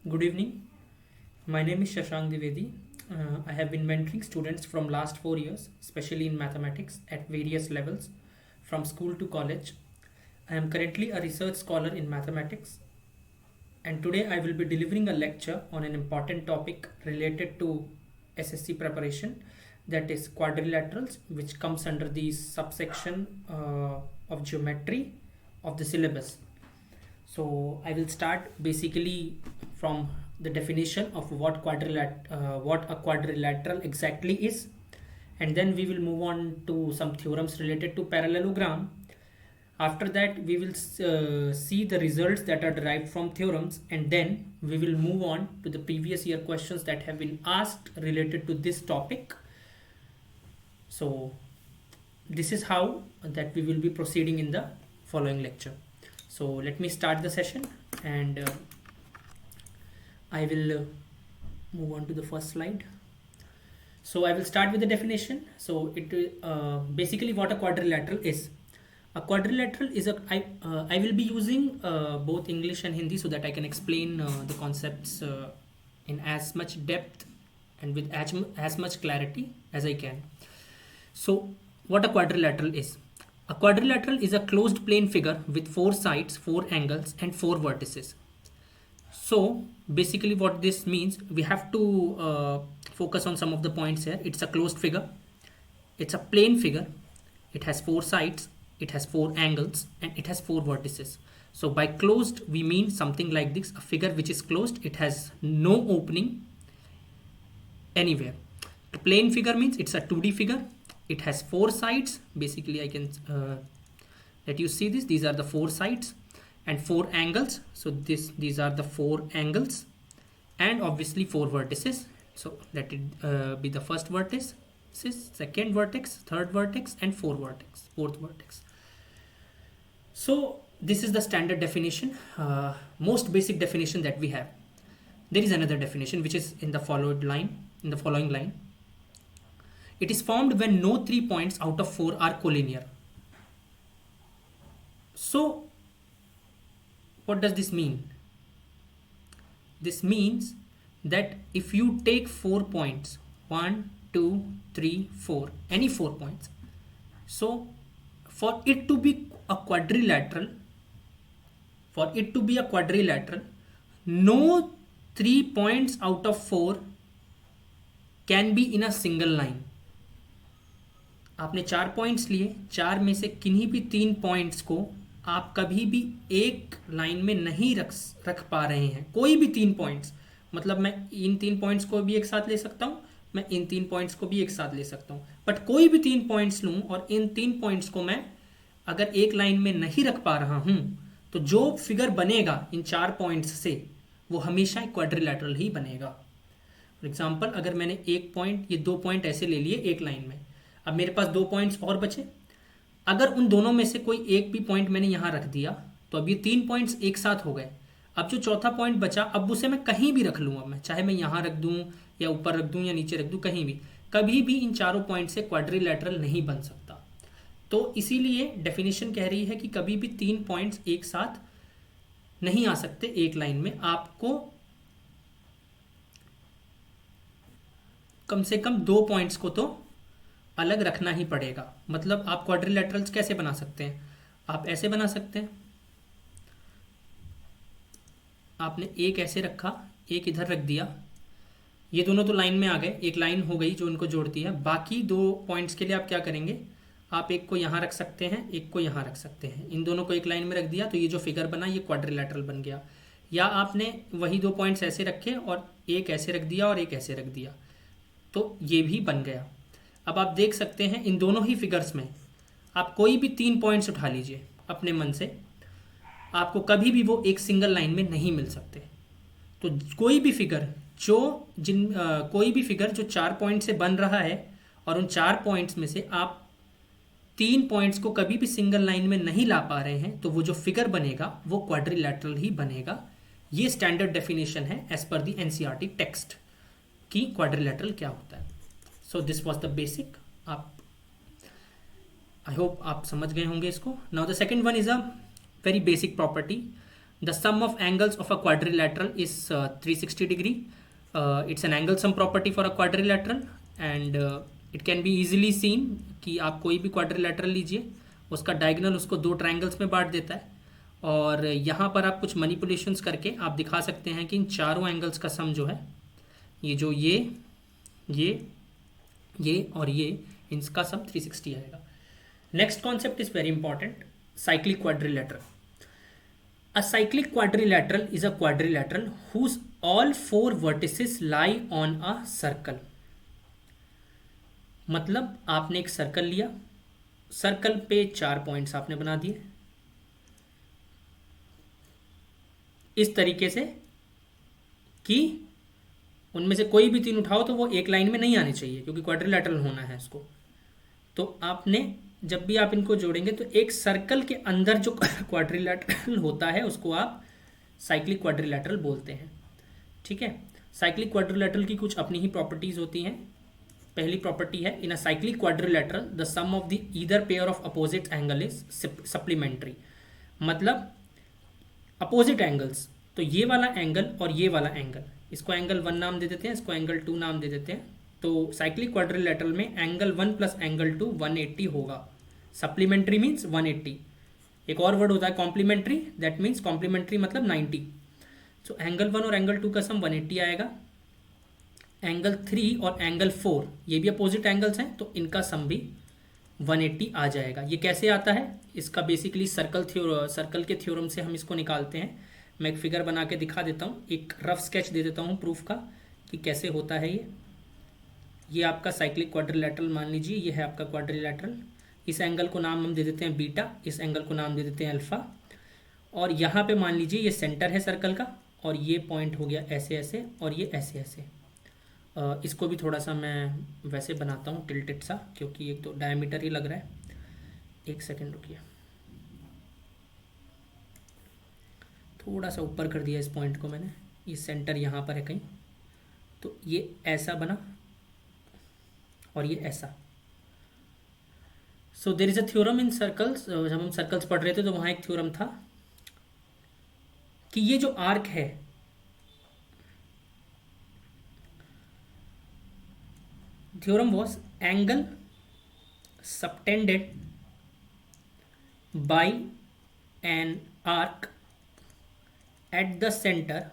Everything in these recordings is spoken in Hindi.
Good evening. My name is Shashank Dwivedi. I have been mentoring students from last 4 years, especially in mathematics at various levels, from school to college. I am currently a research scholar in mathematics, and today I will be delivering a lecture on an important topic related to SSC preparation, that is quadrilaterals, which comes under the subsection of geometry of the syllabus. So I will start basically from the definition of what a quadrilateral exactly is, and then we will move on to some theorems related to parallelogram. After that, we will see the results that are derived from theorems, and then we will move on to the previous year questions that have been asked related to this topic. So this is how that we will be proceeding in the following lecture. So let me start the session, and I will move on to the first slide. So I will start with the definition. So it basically what a quadrilateral is. A quadrilateral is I will be using both English and Hindi so that I can explain the concepts in as much depth and with as much clarity as I can. So what a quadrilateral is. A quadrilateral is a closed plane figure with 4 sides, 4 angles and 4 vertices. So basically what this means, we have to focus on some of the points here. It's a closed figure. It's a plane figure. It has 4 sides. It has 4 angles and it has 4 vertices. So by closed, we mean something like this, a figure which is closed. It has no opening anywhere. A plane figure means it's a 2D figure. It has 4 sides. Basically, I can let you see this. These are the 4 sides and 4 angles. So these are the 4 angles and obviously 4 vertices. So let it be the first vertex, second vertex, third vertex and fourth vertex. So this is the standard definition, most basic definition that we have. There is another definition which is in the following line. It is formed when no 3 points out of 4 are collinear. So what does this mean? This means that if you take 4 points, 1, 2, 3, 4, any 4 points, so for it to be a quadrilateral, no 3 points out of 4 can be in a single line. आपने 4 पॉइंट्स लिए, 4 में से किन्हीं भी 3 पॉइंट्स को आप कभी भी एक लाइन में नहीं रख पा रहे हैं. कोई भी 3 पॉइंट्स, मतलब मैं इन 3 पॉइंट्स को भी एक साथ ले सकता हूं, मैं इन 3 पॉइंट्स को भी एक साथ ले सकता हूं, बट कोई भी 3 पॉइंट्स लूं और इन 3 पॉइंट्स को मैं अगर एक लाइन में नहीं रख पा रहा हूं, तो जो फिगर बनेगा इन 4 पॉइंट्स से वो हमेशा एक क्वाड्रिलैटरल ही बनेगा. फॉर एग्जाम्पल, अगर मैंने एक पॉइंट, ये 2 पॉइंट ऐसे ले लिए एक लाइन में, अब मेरे पास 2 पॉइंट्स और बचे. अगर उन दोनों में से कोई एक भी पॉइंट मैंने यहाँ रख दिया तो अब ये 3 पॉइंट्स एक साथ हो गए. अब जो चौथा पॉइंट बचा, अब उसे मैं कहीं भी रख लूँगा, मैं चाहे मैं यहाँ रख दूँ या ऊपर रख दूँ या नीचे रख दूँ, कहीं भी, कभी भी इन चारों पॉइंट से क्वाड्रिलैटरल नहीं बन सकता. तो इसीलिए डेफिनेशन कह रही है कि कभी भी 3 पॉइंट्स एक साथ नहीं आ सकते एक लाइन में. आपको कम से कम 2 पॉइंट्स को तो अलग रखना ही पड़ेगा. मतलब आप क्वाड्रिलैटरल्स कैसे बना सकते हैं? आप ऐसे बना सकते हैं. आपने एक ऐसे रखा, एक इधर रख दिया, ये दोनों तो लाइन में आ गए, एक लाइन हो गई जो इनको जोड़ती है. बाकी 2 पॉइंट्स के लिए आप क्या करेंगे? आप एक को यहाँ रख सकते हैं, एक को यहाँ रख सकते हैं. इन दोनों को एक लाइन में रख दिया तो ये जो फिगर बना ये क्वाड्रिलैटरल बन गया. या आपने वही 2 पॉइंट्स ऐसे रखे और एक ऐसे रख दिया और एक ऐसे रख दिया, तो ये भी बन गया. अब आप देख सकते हैं इन दोनों ही फिगर्स में आप कोई भी 3 पॉइंट्स उठा लीजिए अपने मन से, आपको कभी भी वो एक सिंगल लाइन में नहीं मिल सकते. तो कोई भी फिगर जो 4 पॉइंट से बन रहा है और उन 4 पॉइंट्स में से आप 3 पॉइंट्स को कभी भी सिंगल लाइन में नहीं ला पा रहे हैं, तो वो जो फिगर बनेगा वो क्वाड्रिलैटरल ही बनेगा. ये स्टैंडर्ड डेफिनेशन है as per the NCERT text कि क्वाड्रिलैटरल क्या होता है. So this was the basic. I hope आप समझ गए होंगे इसको. Now the second one is a very basic property. The sum of angles of a quadrilateral is 360 degree. It's an angle sum property for a quadrilateral and it can be easily seen कि आप कोई भी क्वाड्रिलेटरल लीजिए, उसका डायगोनल उसको दो ट्राइंगल्स में बांट देता है, और यहाँ पर आप कुछ मैनिपुलेशंस करके आप दिखा सकते हैं कि इन चारों एंगल्स का सम जो है, ये जो ये और ये, इनका सम 360 आएगा. Next concept is very important, cyclic quadrilateral. A cyclic quadrilateral is a quadrilateral whose all four vertices lie on a circle. मतलब आपने एक सर्कल लिया, सर्कल पे 4 पॉइंट्स आपने बना दिए इस तरीके से कि उनमें से कोई भी 3 उठाओ तो वो एक लाइन में नहीं आने चाहिए, क्योंकि क्वाड्रिलेटरल होना है इसको. तो आपने जब भी आप इनको जोड़ेंगे तो एक सर्कल के अंदर जो क्वाड्रिलेटरल होता है उसको आप साइक्लिक क्वाड्रिलेटरल बोलते हैं. ठीक है. साइक्लिक क्वाड्रिलेटरल की कुछ अपनी ही प्रॉपर्टीज होती हैं. पहली प्रॉपर्टी है, in a cyclic quadrilateral the sum of the either pair of opposite angle is supplementary. मतलब अपोजिट एंगल्स, तो ये वाला एंगल और ये वाला एंगल, इसको एंगल 1 नाम दे देते हैं, इसको एंगल 2 नाम दे देते हैं. तो साइक्लिक क्वाड्रिलेटरल में एंगल 1 प्लस एंगल 2 180 होगा. Supplementary means 180. एक और वर्ड होता है कॉम्प्लीमेंट्री, दैट मीन्स कॉम्प्लीमेंट्री मतलब 90. सो एंगल 1 और एंगल 2 का सम 180 आएगा. एंगल 3 और एंगल 4 ये भी अपोजिट एंगल्स हैं, तो इनका सम भी 180 आ जाएगा. ये कैसे आता है, इसका बेसिकली सर्कल के थ्योरम से हम इसको निकालते हैं. मैं एक फिगर बना के दिखा देता हूँ, एक रफ स्केच दे देता हूँ प्रूफ का कि कैसे होता है ये आपका साइक्लिक क्वाड्रिलेटरल मान लीजिए, ये है आपका क्वाड्रिलेटरल. इस एंगल को नाम हम दे देते हैं बीटा, इस एंगल को नाम दे देते हैं अल्फा, और यहाँ पे मान लीजिए ये सेंटर है सर्कल का, और ये पॉइंट हो गया ऐसे ऐसे, और ये ऐसे ऐसे. इसको भी थोड़ा सा मैं वैसे बनाता हूँ टिल्टेड सा, क्योंकि एक तो डायमीटर ही लग रहा है. एक सेकेंड रुकिए, थोड़ा सा ऊपर कर दिया इस पॉइंट को मैंने. ये सेंटर यहाँ पर है कहीं, तो ये ऐसा बना और ये ऐसा. So there is a theorem in circles. जब हम सर्कल्स पढ़ रहे थे तो वहाँ एक थ्योरम था कि ये जो आर्क है, theorem was angle subtended bye an arc at the center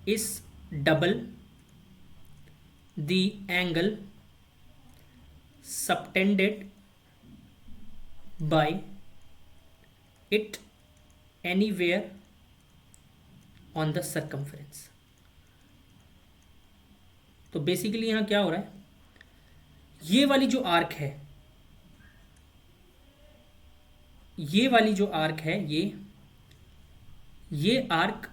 is double the angle subtended by it anywhere on the circumference. तो बेसिकली यहाँ क्या हो रहा है, ये वाली जो आर्क है, ये वाली जो आर्क है, ये आर्क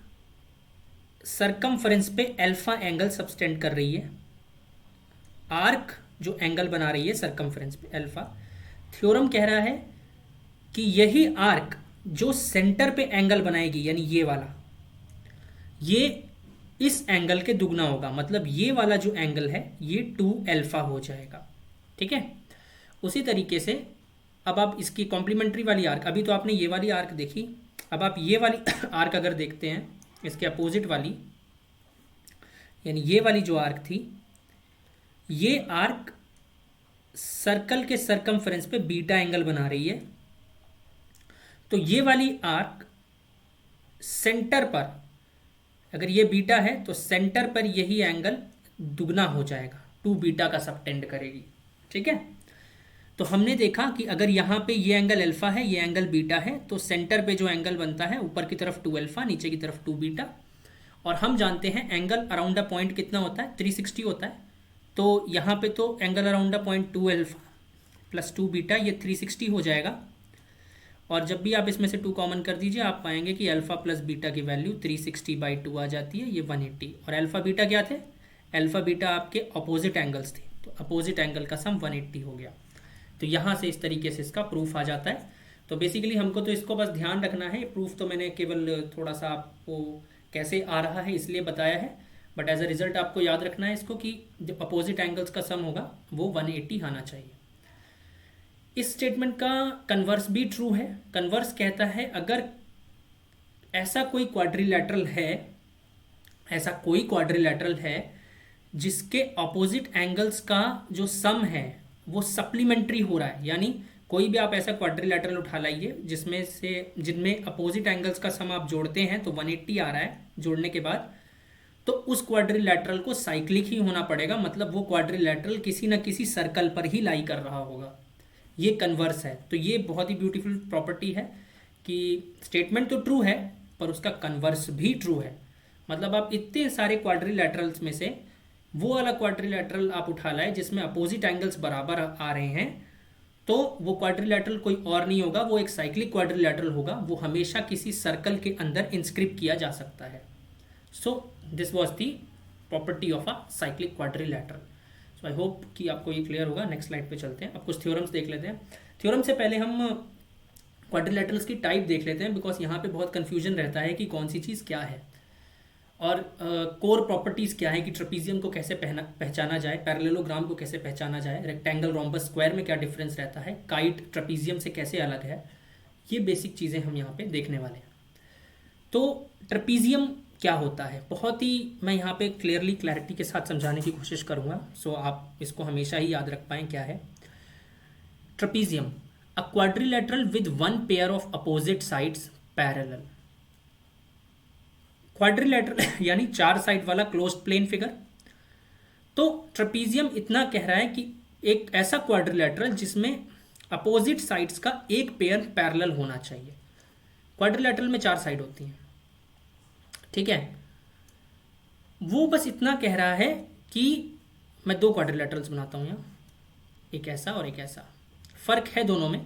सरकमफ्रेंस पे अल्फा एंगल सबटेंड कर रही है. आर्क जो एंगल बना रही है सरकमफ्रेंस पे अल्फा, थ्योरम कह रहा है कि यही आर्क जो सेंटर पे एंगल बनाएगी, यानी ये वाला, ये इस एंगल के दुगना होगा. मतलब ये वाला जो एंगल है ये 2 अल्फा हो जाएगा. ठीक है. उसी तरीके से अब आप इसकी कॉम्प्लीमेंट्री वाली आर्क, अभी तो आपने ये वाली आर्क देखी, अब आप ये वाली आर्क अगर देखते हैं, इसके अपोजिट वाली, यानी ये वाली जो आर्क थी, ये आर्क सर्कल के सरकमफ्रेंस पे बीटा एंगल बना रही है. तो ये वाली आर्क सेंटर पर, अगर ये बीटा है तो सेंटर पर यही एंगल दुगना हो जाएगा, 2 बीटा का सबटेंड करेगी. ठीक है. तो हमने देखा कि अगर यहाँ पे ये एंगल अल्फा है, ये एंगल बीटा है, तो सेंटर पे जो एंगल बनता है ऊपर की तरफ 2 अल्फा, नीचे की तरफ 2 बीटा. और हम जानते हैं एंगल अराउंड अ पॉइंट कितना होता है, 360 होता है. तो यहाँ पे तो angle around a point 2 alpha plus 2 beta, ये 360 हो जाएगा. और जब भी आप इसमें से 2 कॉमन कर दीजिए, आप पाएंगे कि अल्फा प्लस बीटा की वैल्यू 360/2 आ जाती है, ये 180. और अल्फा बीटा क्या थे, अल्फा बीटा आपके अपोजिट एंगल्स थे, तो अपोजिट एंगल का सम 180 हो गया. तो यहाँ से इस तरीके से इसका प्रूफ आ जाता है. तो बेसिकली हमको तो इसको बस ध्यान रखना है. प्रूफ तो मैंने केवल थोड़ा सा आपको कैसे आ रहा है इसलिए बताया है, बट एज अ रिजल्ट आपको याद रखना है इसको कि जो अपोजिट एंगल्स का सम होगा वो 180 आना चाहिए. इस स्टेटमेंट का कन्वर्स भी ट्रू है. कन्वर्स कहता है अगर ऐसा कोई क्वाड्रिलैटरल है, ऐसा कोई क्वाड्रिलैटरल है जिसके ऑपोजिट एंगल्स का जो सम है वो सप्लीमेंट्री हो रहा है, यानी कोई भी आप ऐसा क्वाड्रिलैटरल उठा लाइए जिनमें अपोजिट एंगल्स का सम आप जोड़ते हैं तो 180 आ रहा है जोड़ने के बाद, तो उस क्वाड्रिलैटरल को साइक्लिक ही होना पड़ेगा, मतलब वो क्वाड्रिलैटरल किसी ना किसी सर्कल पर ही लाई कर रहा होगा। ये कन्वर्स है। तो ये बहुत ही ब्यूटीफुल प्रॉपर्टी है कि स्टेटमेंट तो ट्रू है पर उसका कन्वर्स भी ट्रू है। मतलब आप इतने सारे क्वाड्रिलैटरल्स में से वो वाला क्वाड्रिलैटरल आप उठा लाए जिसमें अपोजिट एंगल्स बराबर आ रहे हैं, तो वो क्वाड्रिलैटरल कोई और नहीं होगा, वो एक साइक्लिक क्वाड्रिलैटरल होगा। वो हमेशा किसी सर्कल के अंदर इंस्क्रिप्ट किया जा सकता है। So this was the property of a cyclic quadrilateral. So I hope कि आपको ये क्लियर होगा। नेक्स्ट स्लाइड पे चलते हैं। अब कुछ थ्योरम्स देख लेते हैं। थ्योरम से पहले हम क्वाड्रिलैटरल्स की टाइप देख लेते हैं, बिकॉज यहाँ पे बहुत कन्फ्यूजन रहता है कि कौन सी चीज़ क्या है और कोर प्रॉपर्टीज़ क्या है, कि ट्रेपीजियम को कैसे पहचाना जाए, पैरेललोग्राम को कैसे पहचाना जाए, रेक्टेंगल रोम्बस स्क्वायर में क्या डिफरेंस रहता है, काइट ट्रेपीजियम से कैसे अलग है, ये बेसिक चीज़ें हम यहाँ पे देखने वाले हैं। तो ट्रेपीजियम क्या होता है, बहुत ही मैं यहाँ पे क्लियरिटी के साथ समझाने की कोशिश करूँगा, सो आप इसको हमेशा ही याद रख पाएँ क्या है trapezium. A quadrilateral with one pair of opposite sides parallel. Quadrilateral यानी 4 साइड वाला क्लोज्ड प्लेन फिगर। तो ट्रेपीजियम इतना कह रहा है कि एक ऐसा क्वाड्रिलैटरल जिसमें अपोजिट साइड्स का एक पेयर पैरेलल होना चाहिए। क्वाड्रिलैटरल में 4 साइड होती हैं, ठीक है। वो बस इतना कह रहा है कि मैं 2 क्वाड्रिलैटरल्स बनाता हूं यहां, एक ऐसा और एक ऐसा। फर्क है दोनों में,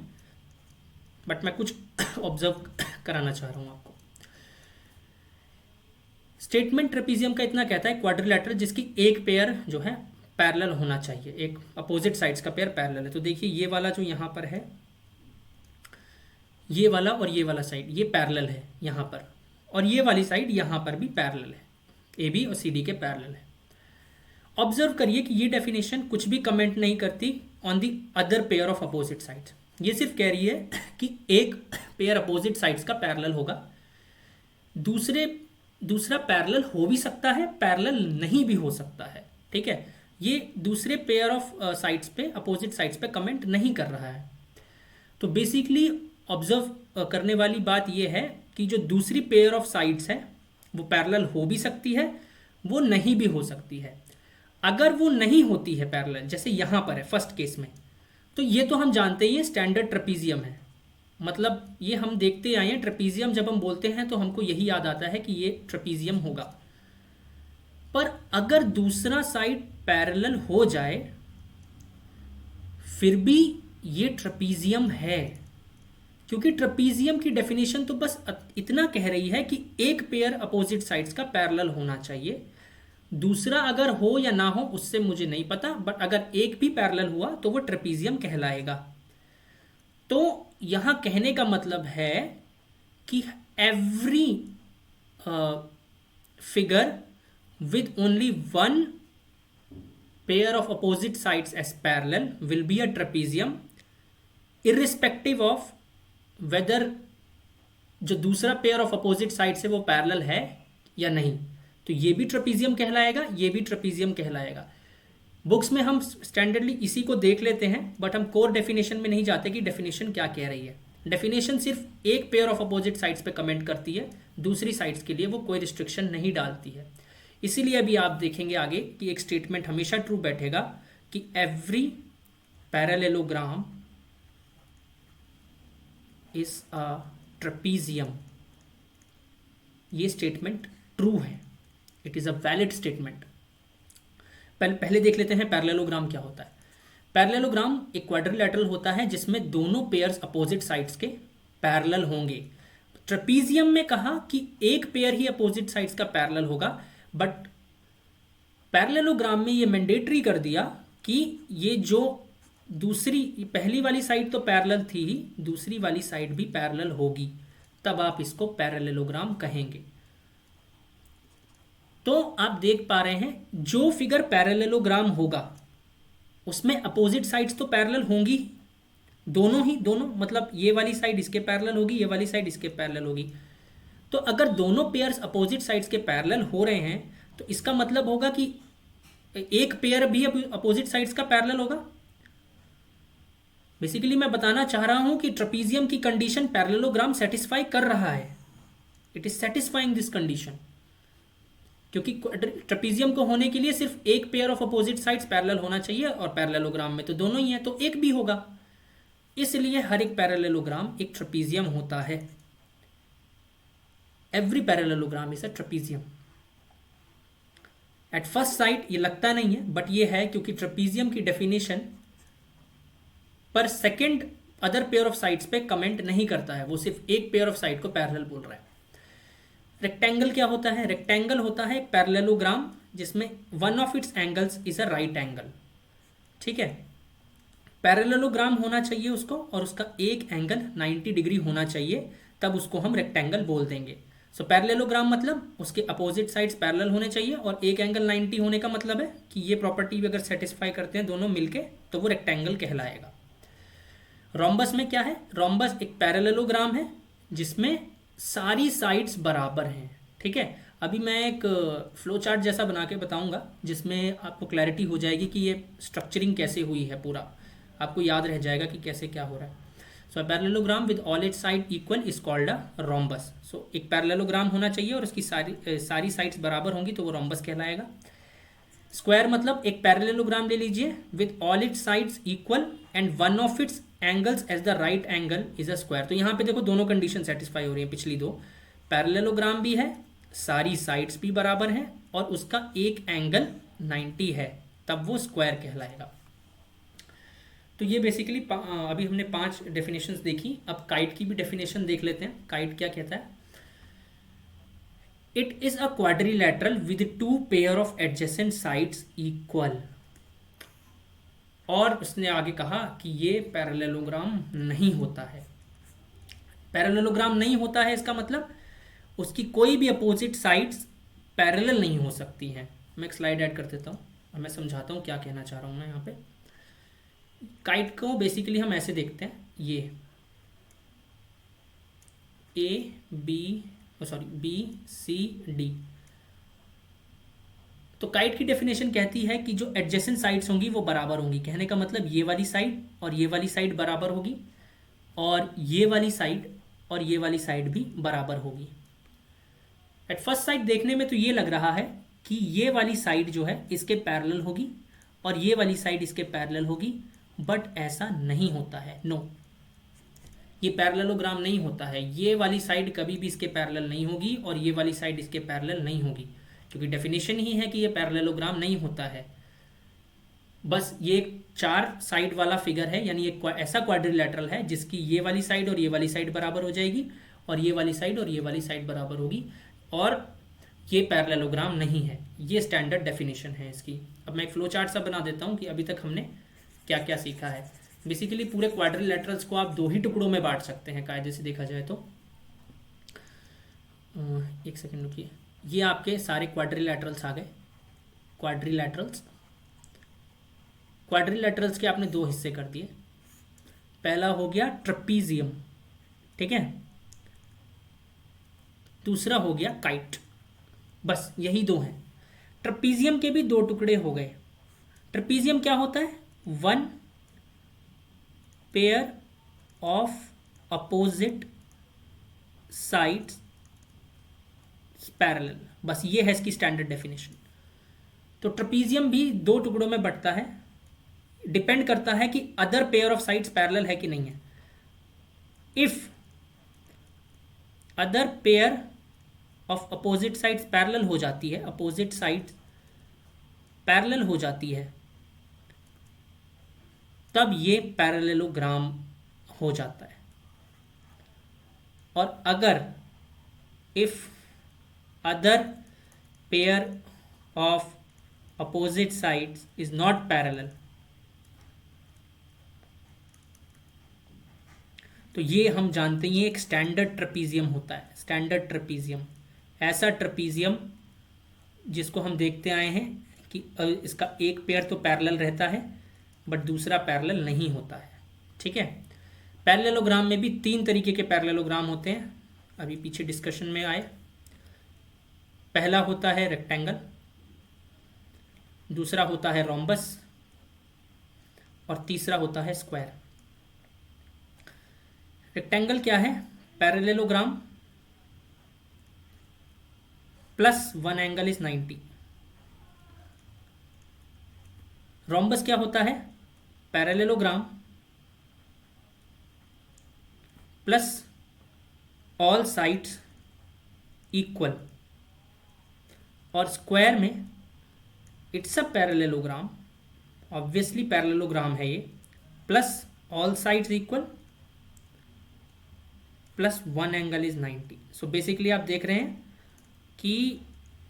बट मैं कुछ ऑब्जर्व कराना चाह रहा हूं आपको। स्टेटमेंट ट्रेपीजियम का इतना कहता है क्वाड्रिलैटरल जिसकी एक पेयर जो है पैरेलल होना चाहिए, एक अपोजिट साइड्स का पेयर पैरेलल है। तो देखिए ये वाला जो यहां पर है, ये वाला और ये वाला साइड ये पैरेलल है यहां पर, और ये वाली साइड यहां पर भी पैरेलल है, ए बी और सी डी के पैरेलल है। ऑब्जर्व करिए कि ये डेफिनेशन कुछ भी कमेंट नहीं करती on the other pair of opposite sides. ये सिर्फ कह रही है कि एक पेयर अपोजिट साइड्स का पैरेलल होगा, दूसरा पैरेलल हो भी सकता है, पैरेलल नहीं भी हो सकता है, ठीक है। ये दूसरे पेयर ऑफ साइड्स पे, अपोजिट साइड्स पे कमेंट नहीं कर रहा है। तो बेसिकली ऑब्जर्व करने वाली बात ये है कि जो दूसरी पेयर ऑफ साइड्स है वो पैरेलल हो भी सकती है, वो नहीं भी हो सकती है। अगर वो नहीं होती है पैरेलल, जैसे यहां पर है फर्स्ट केस में, तो ये तो हम जानते ही है स्टैंडर्ड ट्रेपीजियम है, मतलब ये हम देखते आए हैं। ट्रेपीजियम जब हम बोलते हैं तो हमको यही याद आता है कि ये ट्रेपीजियम होगा। पर अगर दूसरा साइड पैरेलल हो जाए फिर भी ये ट्रेपीजियम है, क्योंकि ट्रेपीजियम की डेफिनेशन तो बस इतना कह रही है कि एक पेयर अपोजिट साइड्स का पैरेलल होना चाहिए। दूसरा अगर हो या ना हो उससे मुझे नहीं पता, बट अगर एक भी पैरेलल हुआ तो वो ट्रेपीजियम कहलाएगा। तो यहां कहने का मतलब है कि every figure with only one pair of opposite sides as parallel will be a trapezium, irrespective of whether जो दूसरा पेयर ऑफ अपोजिट साइड से वो पैरेलल है या नहीं। तो ये भी ट्रेपीजियम कहलाएगा, ये भी ट्रेपीजियम कहलाएगा। बुक्स में हम स्टैंडर्डली इसी को देख लेते हैं, बट हम कोर डेफिनेशन में नहीं जाते कि डेफिनेशन क्या कह रही है। डेफिनेशन सिर्फ एक पेयर ऑफ अपोजिट साइड्स पे कमेंट करती है, दूसरी साइड्स के लिए वो कोई रिस्ट्रिक्शन नहीं डालती है। इसीलिए अभी आप देखेंगे आगे कि एक स्टेटमेंट हमेशा ट्रू बैठेगा कि every parallelogram is a trapezium. ये स्टेटमेंट ट्रू है, it is a valid statement. पहले देख लेते हैं पैरेललोग्राम क्या होता है। पैरेललोग्राम एक क्वाड्रिलैटरल होता है जिसमें दोनों पेयर्स अपोजिट साइड्स के पैरेलल होंगे। ट्रेपीजियम में कहा कि एक पेयर ही अपोजिट साइड्स का पैरेलल होगा, बट पैरेललोग्राम में ये मैंडेटरी कर दिया कि ये जो दूसरी, पहली वाली साइड तो पैरेलल थी ही, दूसरी वाली साइड भी पैरेलल होगी, तब आप इसको पैरेललोग्राम कहेंगे। तो आप देख पा रहे हैं जो फिगर पैरेललोग्राम होगा उसमें अपोजिट साइड्स तो पैरेलल होंगी, दोनों मतलब ये वाली साइड इसके पैरेलल होगी, ये वाली साइड इसके पैरेलल होगी। तो अगर दोनों पेयर्स अपोजिट साइड्स के पैरेलल हो रहे हैं तो इसका मतलब होगा कि एक पेयर भी अपोजिट साइड्स का पैरेलल होगा। बेसिकली मैं बताना चाह रहा हूं कि ट्रेपीजियम की कंडीशन पैरेललोग्राम सेटिस्फाई कर रहा है, it is satisfying this condition, क्योंकि ट्रेपीजियम को होने के लिए सिर्फ एक pair of opposite sides parallel होना चाहिए और पैरेललोग्राम में तो दोनों ही है, तो एक भी होगा, इसलिए हर एक पैरेललोग्राम एक ट्रेपीजियम होता है। Every parallelogram is a trapezium. At first sight ये लगता नहीं है, बट ये है, क्योंकि ट्रेपीजियम की डेफिनेशन पर second other pair of sides पे कमेंट नहीं करता है, वो सिर्फ एक पेयर ऑफ साइड को पैरेलल बोल रहा है। रेक्टेंगल क्या होता है? रेक्टेंगल होता है एक पैरेललोग्राम जिसमें one of its angles is a right angle. ठीक है, पैरेललोग्राम होना चाहिए उसको और उसका एक एंगल 90 डिग्री होना चाहिए, तब उसको हम रेक्टेंगल बोल देंगे। सो पैरेललोग्राम मतलब उसके अपोजिट साइड्स पैरेलल होने चाहिए और एक एंगल 90 होने का मतलब है कि ये प्रॉपर्टी भी अगर सेटिस्फाई करते हैं दोनों मिलके तो वो रेक्टेंगल कहलाएगा। रोम्बस में क्या है? रोम्बस एक पैरेललोग्राम है जिसमें सारी साइड्स बराबर हैं। ठीक है, अभी मैं एक फ्लो चार्ट जैसा बना के बताऊंगा जिसमें आपको क्लैरिटी हो जाएगी कि ये स्ट्रक्चरिंग कैसे हुई है, पूरा आपको याद रह जाएगा कि कैसे क्या हो रहा है। So parallelogram with all its side equal is called a rhombus. So एक पैरेललोग्राम होना चाहिए और उसकी सारी साइड्स बराबर होंगी तो वो रोम्बस कहलाएगा। स्क्वायर मतलब एक पैरेललोग्राम ले लीजिए with all its sides equal and one of its angles as the right angle is a square. तो यहाँ पे देखो दोनों कंडीशन सेटिस्फाई हो रही है, पिछली दो, पैरेललोग्राम भी है, सारी साइड्स भी बराबर हैं और उसका एक एंगल 90 है, तब वो स्क्वायर कहलाएगा। तो ये बेसिकली अभी हमने 5 डेफिनेशंस देखी। अब काइट की भी डेफिनेशन देख लेते हैं। काइट क्या कहता है? It is a quadrilateral with 2 pair of adjacent sides equal. और उसने आगे कहा कि ये पैरेललोग्राम नहीं होता है। पैरेललोग्राम नहीं होता है इसका मतलब उसकी कोई भी अपोजिट साइड्स पैरेलल नहीं हो सकती हैं। मैं एक स्लाइड ऐड कर देता हूँ और मैं समझाता हूँ क्या कहना चाह रहा हूँ मैं यहाँ पे। काइट को बेसिकली हम ऐसे देखते हैं, ये बी सी डी। तो काइट की डेफिनेशन कहती है कि जो एडजेसेंट साइड्स होंगी वो बराबर होंगी। कहने का मतलब ये वाली साइड और ये वाली साइड बराबर होगी और ये वाली साइड और ये वाली साइड भी बराबर होगी। एट फर्स्ट साइड देखने में तो ये लग रहा है कि ये वाली साइड जो है इसके पैरेलल होगी और ये वाली साइड इसके पैरेलल होगी, बट ऐसा नहीं होता है। नो, ये पैरेललोग्राम नहीं होता है। ये वाली साइड कभी भी इसके पैरेलल नहीं होगी और ये वाली साइड इसके पैरेलल नहीं होगी, क्योंकि डेफिनेशन ही है कि ये पैरेललोग्राम नहीं होता है। बस ये एक 4 साइड वाला फिगर है, यानी एक ऐसा क्वाड्रिलैटरल है जिसकी ये वाली साइड और ये वाली साइड बराबर हो जाएगी और ये वाली साइड और ये वाली साइड बराबर होगी, और ये पैरेललोग्राम नहीं है। ये स्टैंडर्ड डेफिनेशन है इसकी। अब मैं एक फ्लो चार्ट सा बना देता हूँ कि अभी तक हमने क्या क्या सीखा है। बेसिकली पूरे क्वाड्रिलैटरल्स को आप 2 ही टुकड़ों में बांट सकते हैं कायदे से देखा जाए तो। एक सेकंड रुकिए, ये आपके सारे क्वाड्रिलैटरल्स आ गए। क्वाड्रिलैटरल्स के आपने 2 हिस्से कर दिए। पहला हो गया ट्रेपीजियम, ठीक है, दूसरा हो गया काइट। बस यही 2 हैं। ट्रेपीजियम के भी 2 टुकड़े हो गए। ट्रेपीजियम क्या होता है? 1 pair of opposite sides parallel. बस ये है इसकी स्टैंडर्ड डेफिनेशन। तो ट्रेपीजियम भी 2 टुकड़ों में बंटता है, डिपेंड करता है कि other pair of sides parallel है कि नहीं है। If other pair of opposite sides parallel हो जाती है, अपोजिट साइड्स पैरेलल हो जाती है, तब ये पैरेललोग्राम हो जाता है। और अगर if other pair of opposite sides is not parallel, तो ये हम जानते हैं ये एक स्टैंडर्ड ट्रेपीजियम होता है। स्टैंडर्ड ट्रेपीजियम ऐसा ट्रेपीजियम जिसको हम देखते आए हैं कि इसका एक पेयर तो पैरेलल रहता है बट दूसरा पैरेलल नहीं होता है। ठीक है, पैरेललोग्राम में भी 3 तरीके के पैरेललोग्राम होते हैं। अभी पीछे डिस्कशन में आए। पहला होता है रेक्टेंगल, दूसरा होता है रोम्बस और तीसरा होता है स्क्वायर। रेक्टेंगल क्या है? Parallelogram plus one angle is 90। Rhombus क्या होता है? Parallelogram plus all sides equal, और स्क्वायर में it's a parallelogram, obviously parallelogram है ये, plus all sides equal plus one angle is 90। So basically आप देख रहे हैं कि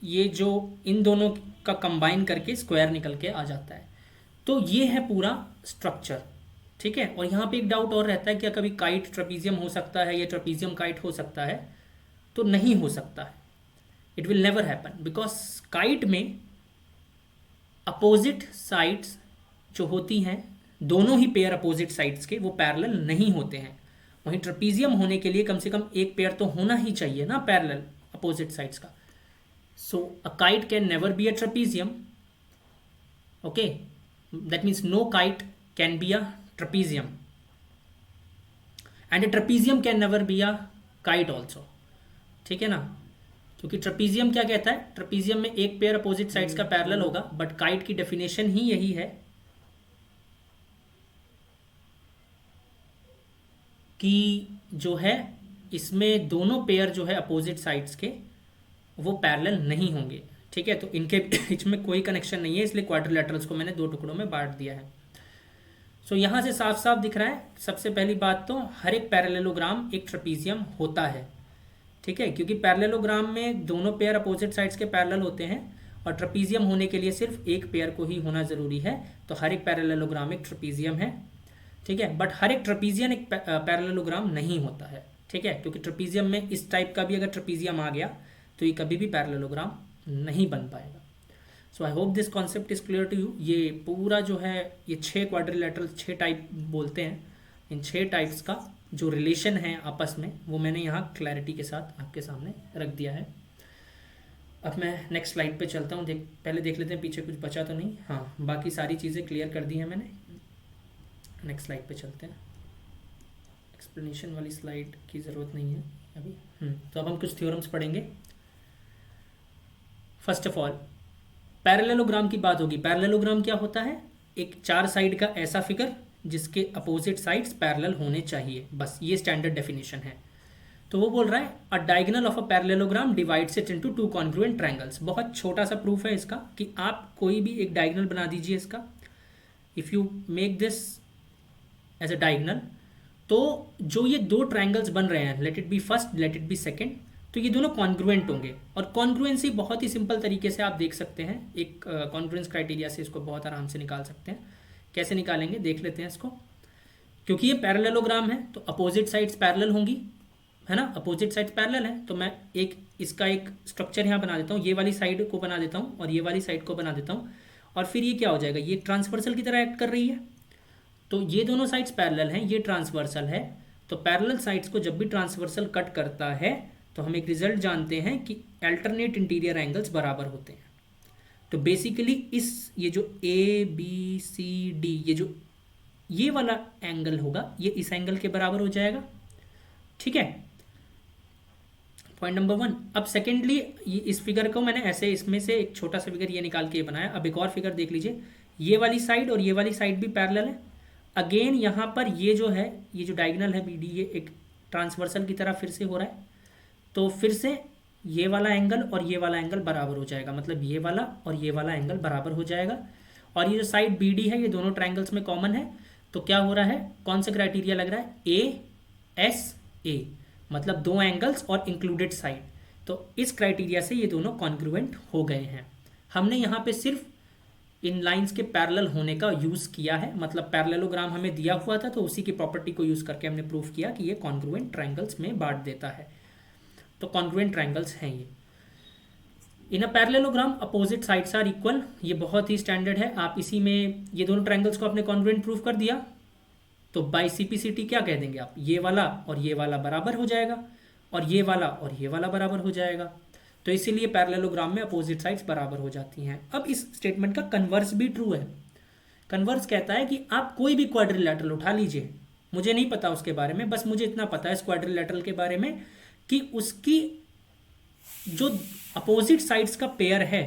ये जो इन दोनों का कंबाइन करके स्क्वायर निकल के आ जाता है। तो ये है पूरा स्ट्रक्चर, ठीक है। और यहाँ पे एक डाउट और रहता है, क्या कभी काइट ट्रेपीजियम हो सकता है या ट्रेपीजियम काइट हो सकता है? तो नहीं हो सकता है, it will never happen, because kite में अपोजिट साइड्स जो होती हैं, दोनों ही पेयर अपोजिट साइड्स के, वो पैरेलल नहीं होते हैं। वहीं ट्रेपीजियम होने के लिए कम से कम एक पेयर तो होना ही चाहिए ना पैरेलल अपोजिट साइड्स का। So a kite can never be a trapezium, okay, that means no kite can be a trapezium and a trapezium can never be a kite also, ठीक है ना। क्योंकि ट्रेपीजियम क्या कहता है? ट्रेपीजियम में एक पेयर अपोजिट साइड्स का पैरेलल होगा, बट काइट की डेफिनेशन ही यही है कि जो है इसमें दोनों पेयर जो है अपोजिट साइड्स के वो पैरेलल नहीं होंगे, ठीक है। तो इनके बीच में कोई कनेक्शन नहीं है, इसलिए क्वाड्रिलेटरल्स को मैंने दो टुकड़ों में बांट दिया है। सो यहाँ से साफ साफ दिख रहा है, सबसे पहली बात तो हर एक पैरेललोग्राम एक ट्रेपीजियम होता है, ठीक है, क्योंकि पैरेललोग्राम में दोनों पेयर अपोजिट साइड्स के पैरेलल होते हैं और ट्रेपीजियम होने के लिए सिर्फ एक पेयर को ही होना जरूरी है। तो हर एक पैरेललोग्राम एक ट्रेपीजियम है, ठीक है। बट हर एक ट्रेपीजियन एक पैरेललोग्राम नहीं होता है, ठीक है, क्योंकि ट्रेपीजियम में इस टाइप का भी अगर ट्रेपीजियम आ गया तो ये कभी भी पैरेललोग्राम नहीं बन पाएगा। So I hope this concept is clear to you. ये पूरा जो है ये 6 क्वाड्रिलेटरल 6 टाइप बोलते हैं, इन 6 टाइप्स का जो रिलेशन है आपस में वो मैंने यहाँ क्लैरिटी के साथ आपके सामने रख दिया है। अब मैं नेक्स्ट स्लाइड पे चलता हूँ, पहले देख लेते हैं पीछे कुछ बचा तो नहीं। हाँ, बाकी सारी चीज़ें क्लियर कर दी हैं मैंने। नेक्स्ट स्लाइड पे चलते हैं, एक्सप्लेनेशन वाली स्लाइड की ज़रूरत नहीं है अभी। तो अब हम कुछ थ्योरम्स पढ़ेंगे। फर्स्ट ऑफ ऑल पैरेललोग्राम की बात होगी। पैरेललोग्राम क्या होता है? एक 4 साइड का ऐसा फिगर जिसके अपोजिट साइड्स पैरेलल होने चाहिए, बस ये स्टैंडर्ड डेफिनेशन है। तो वो बोल रहा है अ diagonal of a parallelogram divides it into 2 congruent triangles. बहुत छोटा सा प्रूफ है इसका कि आप कोई भी एक डायगोनल बना दीजिए इसका। If you make this as a diagonal, तो जो ये 2 ट्रायंगल्स बन रहे हैं, let it be first, let it be second, तो ये दोनों कॉन्ग्रुएंट होंगे। और कॉन्ग्रुएंसी बहुत ही सिंपल तरीके से आप देख सकते हैं, एक कॉन्ग्रुएंस क्राइटेरिया से इसको बहुत आराम से निकाल सकते हैं। कैसे निकालेंगे देख लेते हैं इसको। क्योंकि ये पैरेललोग्राम है तो अपोजिट साइड्स पैरेलल होंगी, है ना, अपोजिट साइड्स पैरेलल है। तो मैं इसका एक स्ट्रक्चर यहाँ बना देता हूँ, ये वाली साइड को बना देता हूँ और ये वाली साइड को बना देता हूँ, और फिर ये क्या हो जाएगा, ये ट्रांसवर्सल की तरह एक्ट कर रही है। तो ये दोनों साइड्स पैरेलल हैं, ये ट्रांसवर्सल है। तो पैरेलल साइड्स को जब भी ट्रांसवर्सल कट करता है तो हम एक रिजल्ट जानते हैं कि अल्टरनेट इंटीरियर एंगल्स बराबर होते हैं। तो बेसिकली ये जो ABCD, ये वाला एंगल होगा, ये इस एंगल के बराबर हो जाएगा, ठीक है। Point number 1। अब सेकेंडली इस फिगर को मैंने ऐसे इसमें से एक छोटा सा फिगर ये निकाल के बनाया। अब एक और फिगर देख लीजिए, ये वाली साइड और ये वाली साइड भी पैरेलल है। अगेन यहाँ पर ये जो है, ये जो डायगोनल है BD, ये एक ट्रांसवर्सल की तरह फिर से हो रहा है। तो फिर से ये वाला एंगल और ये वाला एंगल बराबर हो जाएगा, मतलब ये वाला और ये वाला एंगल बराबर हो जाएगा। और ये जो साइड BD है ये दोनों ट्रायंगल्स में कॉमन है। तो क्या हो रहा है, कौन सा क्राइटेरिया लग रहा है, ASA, मतलब 2 एंगल्स और इंक्लूडेड साइड। तो इस क्राइटेरिया से ये दोनों कॉन्ग्रुएंट हो गए हैं। हमने यहाँ पे सिर्फ इन लाइंस के पैरेलल होने का यूज़ किया है, मतलब पैरेललोग्राम हमें दिया हुआ था तो उसी की प्रॉपर्टी को यूज़ करके हमने प्रूफ किया कि ये कॉन्ग्रुएंट ट्रायंगल्स में बांट देता है। तो कॉन्ग्रुएंट ट्रायंगल्स हैं ये। In a parallelogram opposite sides are equal, ये बहुत ही स्टैंडर्ड है। आप इसी में ये दोनों ट्रायंगल्स को आपने कॉन्ग्रुएंट प्रूफ कर दिया तो बाय CPCT क्या कह देंगे आप, ये वाला और ये वाला बराबर हो जाएगा। और ये वाला बराबर हो जाएगा। तो इसीलिए पैरेललोग्राम में अपोजिट साइड्स बराबर हो जाती हैं। अब इस स्टेटमेंट का कन्वर्स भी ट्रू है। कन्वर्स कहता है कि आप कोई भी क्वाड्रिलैटरल उठा लीजिए, मुझे नहीं पता उसके बारे में, बस मुझे इतना पता है इस क्वाड्रिलैटरल के बारे में कि उसकी जो अपोजिट साइड्स का पेयर है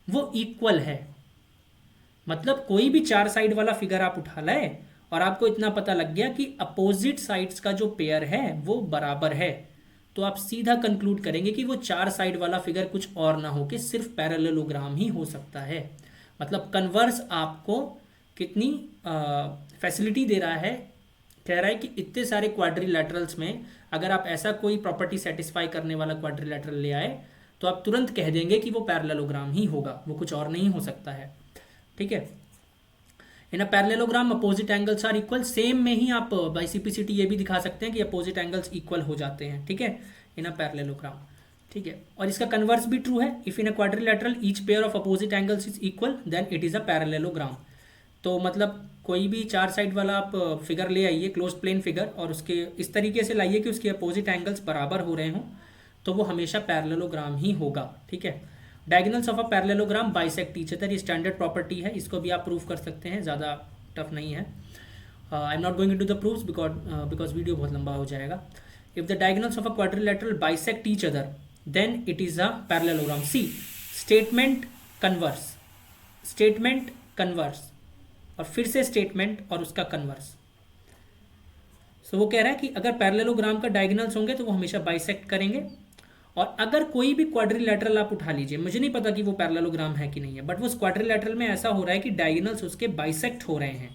वो इक्वल है। मतलब कोई भी 4 साइड वाला फिगर आप उठा लाए और आपको इतना पता लग गया कि अपोजिट साइड्स का जो पेयर है वो बराबर है, तो आप सीधा कंक्लूड करेंगे कि वो 4 साइड वाला फिगर कुछ और ना हो कि सिर्फ पैरेललोग्राम ही हो सकता है। मतलब कन्वर्स आपको कितनी फैसिलिटी दे रहा है, कह रहा है कि इतने सारे क्वाड्रिलैटरल्स में अगर आप ऐसा कोई प्रॉपर्टी सेटिस्फाई करने वाला क्वाड्रिलैटरल ले आए तो आप तुरंत कह देंगे कि वो पैरेललोग्राम ही होगा, वो कुछ और नहीं हो सकता है। ठीक है। In a parallelogram opposite angles are equal, same में ही आप बाई सिंप्लिसिटी ये भी दिखा सकते हैं कि अपोजिट एंगल्स इक्वल हो जाते हैं। ठीक है, इन अ पैरेललोग्राम। ठीक है, और इसका कन्वर्स भी ट्रू है। If in a quadrilateral each pair of opposite angles is equal then it is a parallelogram. तो मतलब कोई भी 4 साइड वाला आप फिगर ले आइए, क्लोज प्लेन फिगर, और उसके इस तरीके से लाइए कि उसके अपोजिट एंगल्स बराबर हो रहे हों, तो वो हमेशा पैरेललोग्राम ही होगा। ठीक है। Diagonals of a parallelogram bisect each other, ये स्टैंडर्ड प्रॉपर्टी है, इसको भी आप प्रूव कर सकते हैं, ज़्यादा टफ नहीं है। I am not going into the proofs because video बहुत लंबा हो जाएगा। If the diagonals of a quadrilateral bisect each other then it is a parallelogram. See statement converse, statement converse, और फिर से स्टेटमेंट और उसका कन्वर्स। सो वो कह रहा है कि अगर पैरेललोग्राम का डायगोनल्स होंगे तो वो हमेशा बाइसेक्ट करेंगे, और अगर कोई भी क्वाड्रिलैटरल आप उठा लीजिए, मुझे नहीं पता कि वो पैरेललोग्राम है कि नहीं है, बट वो क्वाड्रिलैटरल में ऐसा हो रहा है कि डायगोनल्स उसके बाइसेक्ट हो रहे हैं,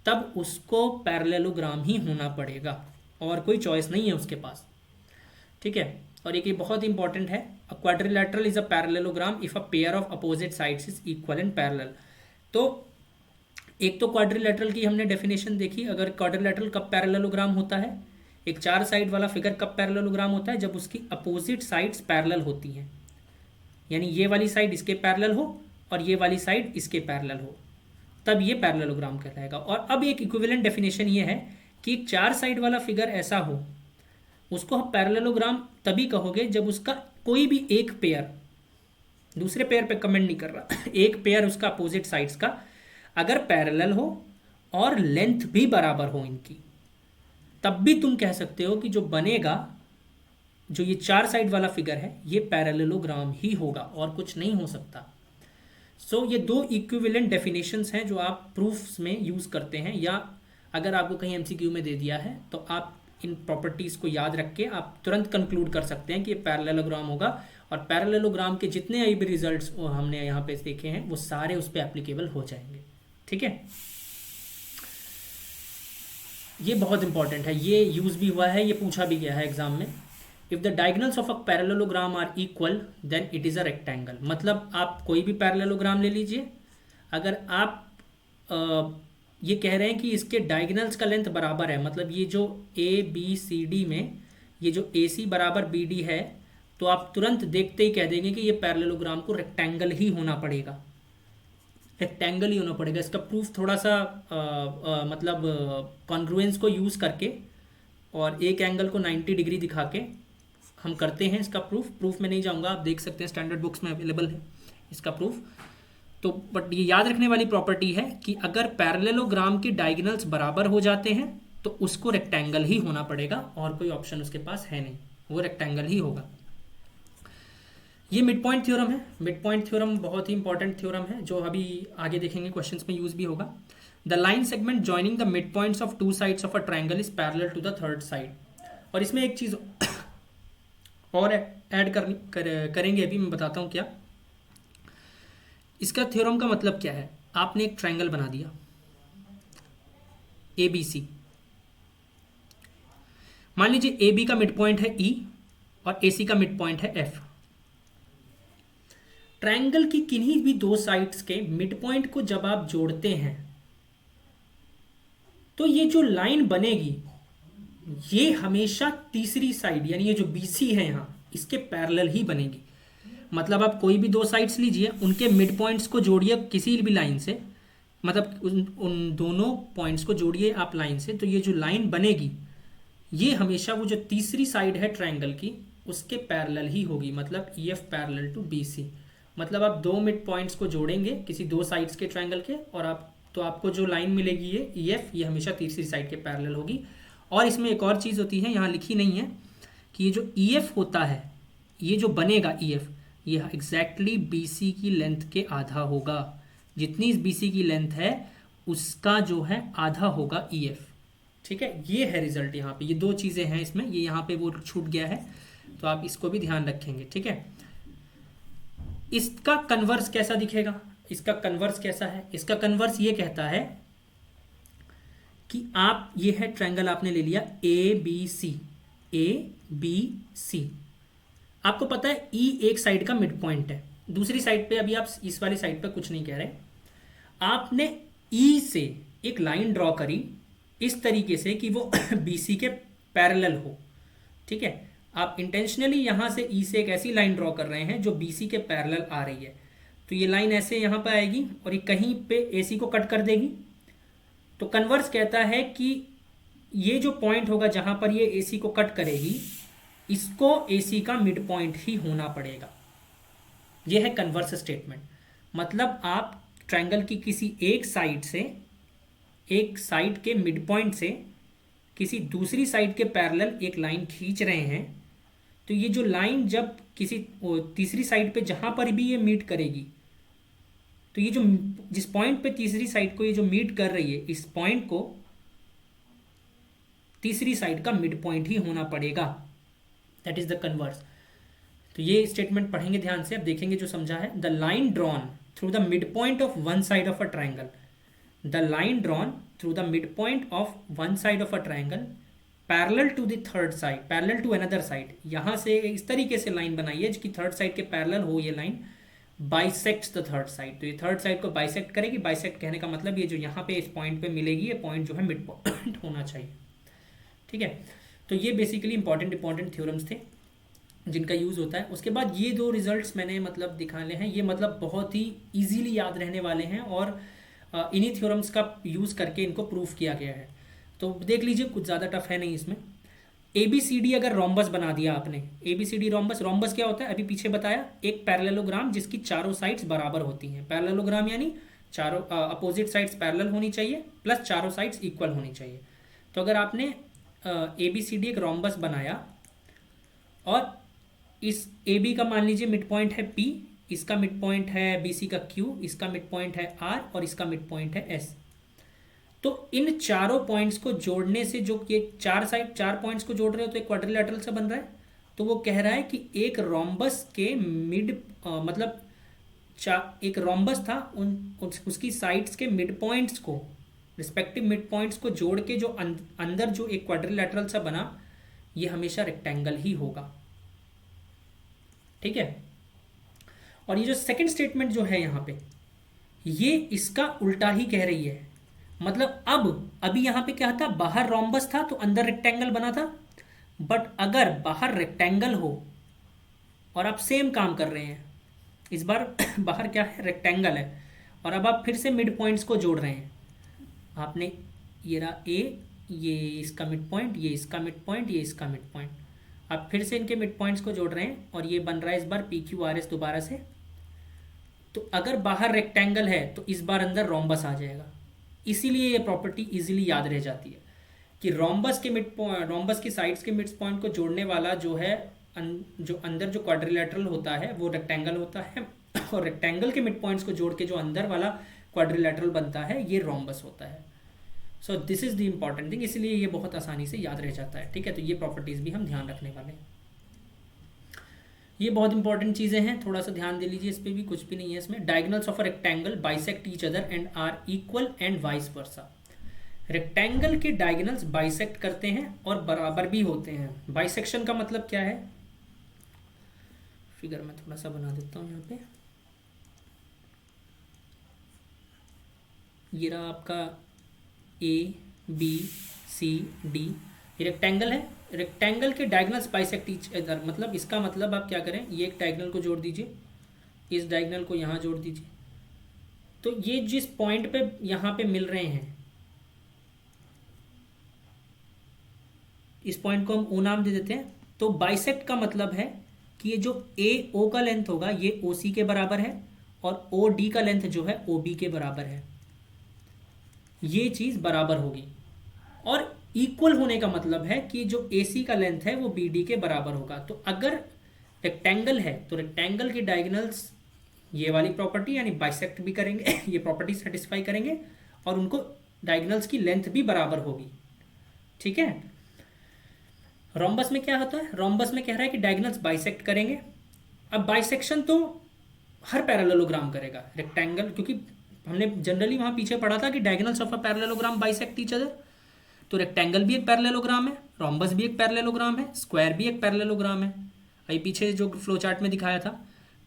तब उसको पैरेललोग्राम ही होना पड़ेगा, और कोई चॉइस नहीं है उसके पास। ठीक है। और एक ये बहुत इंपॉर्टेंट है, a quadrilateral is a parallelogram if a pair of opposite sides is equal and parallel. तो एक तो क्वाड्रिलैटरल की हमने डेफिनेशन देखी, अगर क्वाड्रिलैटरल कब पैरेललोग्राम होता है, एक 4 साइड वाला फिगर कब पैरेललोग्राम होता है, जब उसकी अपोजिट साइड्स पैरेलल होती हैं, यानी ये वाली साइड इसके पैरेलल हो और ये वाली साइड इसके पैरेलल हो, तब ये पैरेललोग्राम कहलाएगा। और अब एक इक्विवेलेंट डेफिनेशन ये है कि 4 साइड वाला फिगर ऐसा हो, उसको आप पैरेललोग्राम तभी कहोगे जब उसका कोई भी एक पेयर, दूसरे पेयर पे कमेंट नहीं कर रहा, एक पेयर उसका अपोजिट साइड्स का अगर पैरेलल हो और लेंथ भी बराबर हो इनकी, तब भी तुम कह सकते हो कि जो बनेगा, जो ये 4 साइड वाला फिगर है, ये पैरेललोग्राम ही होगा और कुछ नहीं हो सकता। सो ये 2 इक्विवेलेंट डेफिनेशंस हैं जो आप प्रूफ्स में यूज करते हैं, या अगर आपको कहीं एमसीक्यू में दे दिया है तो आप इन प्रॉपर्टीज को याद रख के आप तुरंत कंक्लूड कर सकते हैं कि ये पैरेललोग्राम होगा, और पैरेललोग्राम के जितने भी रिजल्ट्स हमने यहाँ पे देखे हैं वो सारे उस पर एप्लीकेबल हो जाएंगे। ठीक है, ये बहुत इंपॉर्टेंट है, ये यूज भी हुआ है, ये पूछा भी गया है एग्जाम में। If the diagonals of a parallelogram are equal then it is a rectangle. मतलब आप कोई भी पैरेललोग्राम ले लीजिए, अगर आप ये कह रहे हैं कि इसके डायगोनल्स का लेंथ बराबर है, मतलब ये जो ए बी सी डी में ये जो ए सी बराबर बी डी है, तो आप तुरंत देखते ही कह देंगे कि ये पैरेललोग्राम को रेक्टेंगल ही होना पड़ेगा, रेक्टेंगल ही होना पड़ेगा। इसका प्रूफ थोड़ा सा मतलब कॉन्ग्रुएंस को यूज़ करके और एक एंगल को 90 डिग्री दिखा के हम करते हैं इसका प्रूफ में नहीं जाऊंगा, आप देख सकते हैं स्टैंडर्ड बुक्स में अवेलेबल है इसका प्रूफ। तो बट ये याद रखने वाली प्रॉपर्टी है कि अगर पैरेललोग्राम के डायगोनल्स बराबर हो जाते हैं तो उसको रेक्टेंगल ही होना पड़ेगा, और कोई ऑप्शन उसके पास है नहीं, वो रेक्टेंगल ही होगा। ये मिड पॉइंट थ्योरम है। मिड पॉइंट थ्योरम बहुत ही इंपॉर्टेंट थ्योरम है जो अभी आगे देखेंगे क्वेश्चंस में यूज भी होगा। The line segment joining the midpoints of 2 sides of a triangle is parallel to the third side. और इसमें एक चीज और ऐड करेंगे, अभी मैं बताता हूँ क्या इसका थ्योरम का मतलब क्या है। आपने एक ट्रायंगल बना दिया ए बी सी, मान लीजिए ए बी का मिड पॉइंट है ई और ए सी का मिड पॉइंट है एफ। ट्रायंगल की किन्हीं भी 2 साइड्स के मिड पॉइंट को जब आप जोड़ते हैं तो ये जो लाइन बनेगी ये हमेशा तीसरी साइड यानी ये जो BC है यहाँ इसके पैरेलल ही बनेगी। मतलब आप कोई भी 2 साइड्स लीजिए, उनके मिड पॉइंट्स को जोड़िए किसी भी लाइन से, मतलब उन दोनों पॉइंट्स को जोड़िए आप लाइन से, तो ये जो लाइन बनेगी ये हमेशा वो जो तीसरी साइड है ट्रायंगल की उसके पैरेलल ही होगी, मतलब E F parallel to B C. मतलब आप दो मिड पॉइंट्स को जोड़ेंगे किसी दो साइड्स के ट्रायंगल के, और आप तो आपको जो लाइन मिलेगी ये ई एफ, ये हमेशा तीसरी साइड के पैरेलल होगी। और इसमें एक और चीज़ होती है, यहाँ लिखी नहीं है, कि ये जो ई एफ होता है, ये जो बनेगा ई एफ, ये एग्जैक्टली बी सी की लेंथ के आधा होगा। जितनी बी सी की लेंथ है उसका जो है आधा होगा ई एफ। ठीक है, ये है रिजल्ट यहाँ पे। ये दो चीज़ें हैं इसमें, ये यहाँ पे वो छूट गया है, तो आप इसको भी ध्यान रखेंगे। ठीक है, इसका कन्वर्स कैसा दिखेगा? इसका कन्वर्स कैसा है? इसका कन्वर्स ये कहता है कि आप, ये है ट्रायंगल आपने ले लिया ए बी सी, ए बी सी। आपको पता है ई एक साइड का मिड पॉइंट है, दूसरी साइड पे अभी आप इस वाली साइड पे कुछ नहीं कह रहे, आपने ई से एक लाइन ड्रॉ करी इस तरीके से कि वो बी सी के पैरेलल हो। ठीक है, आप इंटेंशनली यहां से ई से एक ऐसी लाइन ड्रॉ कर रहे हैं जो बी सी के पैरेलल आ रही है, तो ये लाइन ऐसे यहां पर आएगी और ये कहीं पे ए सी को कट कर देगी। तो कन्वर्स कहता है कि ये जो पॉइंट होगा जहां पर ये ए सी को कट करेगी, इसको ए सी का मिड पॉइंट ही होना पड़ेगा। ये है कन्वर्स स्टेटमेंट। मतलब आप ट्रायंगल की किसी एक साइड से, एक साइड के मिड पॉइंट से किसी दूसरी साइड के पैरेलल एक लाइन खींच रहे हैं, तो ये जो लाइन जब किसी तीसरी साइड पे जहां पर भी ये मीट करेगी, तो ये जो जिस पॉइंट पे तीसरी साइड को ये जो मीट कर रही है, इस पॉइंट को तीसरी साइड का मिड पॉइंट ही होना पड़ेगा। That is the converse. तो ये स्टेटमेंट पढ़ेंगे ध्यान से, अब देखेंगे जो समझा है। The line drawn through the mid point of one side of a triangle, the line drawn through the mid point of one side of a triangle parallel to the third side, parallel to another side. यहां से इस तरीके से लाइन बनाई है कि थर्ड साइड के पैरेलल हो ये line, bisects the third side. तो ये थर्ड साइड को बाइसेक्ट करेगी। बाइसेक्ट कहने का मतलब ये जो यहाँ पे इस पॉइंट पे मिलेगी, ये पॉइंट जो है मिड पॉइंट होना चाहिए। ठीक है, तो ये बेसिकली इंपॉर्टेंट थ्योरम्स थे जिनका यूज़ होता है। उसके बाद ये दो रिजल्ट्स मैंने मतलब दिखाने हैं, ये मतलब बहुत ही इजीली याद रहने वाले हैं और इन्हीं थ्योरम्स का यूज़ करके इनको प्रूफ किया गया है। तो देख लीजिए, कुछ ज़्यादा टफ है नहीं इसमें। ए बी सी डी अगर रोम्बस बना दिया आपने, A B C D rhombus, rhombus क्या होता है अभी पीछे बताया, एक पैरेललोग्राम जिसकी चारों साइड्स बराबर होती हैं। पैरेललोग्राम यानी चारों अपोजिट साइड्स पैरेलल होनी चाहिए प्लस चारों साइड्स इक्वल होनी चाहिए। तो अगर आपने ए बी सी डी एक रोम्बस बनाया और इस ए बी का मान लीजिए मिड पॉइंट है पी, इसका मिड पॉइंट है बी सी का क्यू, इसका मिड पॉइंट है आर और इसका मिड पॉइंट है एस, तो इन चारों पॉइंट्स को जोड़ने से जो ये चार साइड चार पॉइंट्स को जोड़ रहे हो तो एक क्वाड्रिलेटरल सा बन रहा है। तो वो कह रहा है कि एक रोम्बस के मिड मतलब एक रोम्बस था, उसकी साइड्स के मिड पॉइंट्स को, रिस्पेक्टिव मिड पॉइंट्स को जोड़ के जो अंदर जो एक क्वाड्रिलेटरल सा बना, ये हमेशा रेक्टेंगल ही होगा। ठीक है, और ये जो सेकंड स्टेटमेंट जो है यहाँ पे, ये इसका उल्टा ही कह रही है। मतलब अभी यहाँ पे क्या था, बाहर रोम्बस था तो अंदर रेक्टेंगल बना था, बट अगर बाहर रेक्टेंगल हो और आप सेम काम कर रहे हैं, इस बार बाहर क्या है, रेक्टेंगल है, और अब आप फिर से मिड पॉइंट्स को जोड़ रहे हैं। आपने ये रहा ए, ये इसका मिड पॉइंट, ये इसका मिड पॉइंट, ये इसका मिड पॉइंट, आप फिर से इनके मिड पॉइंट्स को जोड़ रहे हैं और ये बन रहा है इस बार पी क्यू आर एस दोबारा से। तो अगर बाहर रेक्टेंगल है तो इस बार अंदर रोम्बस आ जाएगा। इसीलिए ये प्रॉपर्टी इजीली याद रह जाती है कि रोम्बस के रोम्बस की साइड्स के मिड पॉइंट को जोड़ने वाला जो है, जो अंदर जो क्वाड्रिलेटरल होता है वो रेक्टेंगल होता है, और रेक्टेंगल के मिड पॉइंट्स को जोड़ के जो अंदर वाला क्वाड्रिलेटरल बनता है ये रोम्बस होता है। So this is the important thing, इसलिए ये बहुत आसानी से याद रह जाता है। ठीक है, तो ये प्रॉपर्टीज भी हम ध्यान रखने वाले हैं। ये बहुत इंपॉर्टेंट चीज़ें हैं, थोड़ा सा ध्यान दे लीजिए, इस पर भी कुछ भी नहीं है इसमें। Diagonals of a rectangle bisect each other and are equal and vice versa. Rectangle के डायगोनल्स बाइसेक्ट करते हैं और बराबर भी होते हैं। बाइसेक्शन का मतलब क्या है, फिगर में थोड़ा सा बना देता हूँ यहाँ पे। ये रहा आपका ए बी सी डी, ये रेक्टेंगल है। रेक्टेंगल के डायगोनल्स बाइसेक्ट ईच अदर, मतलब इसका मतलब आप क्या करें, ये एक डायगोनल को जोड़ दीजिए, इस डायगोनल को यहाँ जोड़ दीजिए, तो ये जिस पॉइंट पे यहाँ पे मिल रहे हैं, इस पॉइंट को हम ओ नाम दे देते हैं। तो बाइसेक्ट का मतलब है कि ये जो ए ओ का लेंथ होगा ये ओ सी के बराबर है और ओ डी का लेंथ जो है ओ बी के बराबर है, ये चीज़ बराबर होगी। और इक्वल होने का मतलब है कि जो ए सी का लेंथ है वो बी डी के बराबर होगा। तो अगर रेक्टेंगल है तो रेक्टेंगल की डायगोनल्स ये वाली प्रॉपर्टी यानी बाइसेक्ट भी करेंगे ये प्रॉपर्टी सेटिस्फाई करेंगे और उनको डायगोनल्स की लेंथ भी बराबर होगी। ठीक है। रोम्बस में क्या होता है, रोम्बस में कह रहा है कि डायगोनल्स बाइसेक्ट करेंगे। अब बाइसेक्शन तो हर पैरेललोग्राम करेगा रेक्टेंगल, क्योंकि हमने जनरली वहां पीछे पढ़ा था कि diagonals of a parallelogram bisect each other. तो रेक्टेंगल भी एक पैरेललोग्राम है, रोम्बस भी एक पैरेललोग्राम है, स्क्वायर भी एक पैरेललोग्राम है, अभी पीछे जो फ्लो चार्ट में दिखाया था।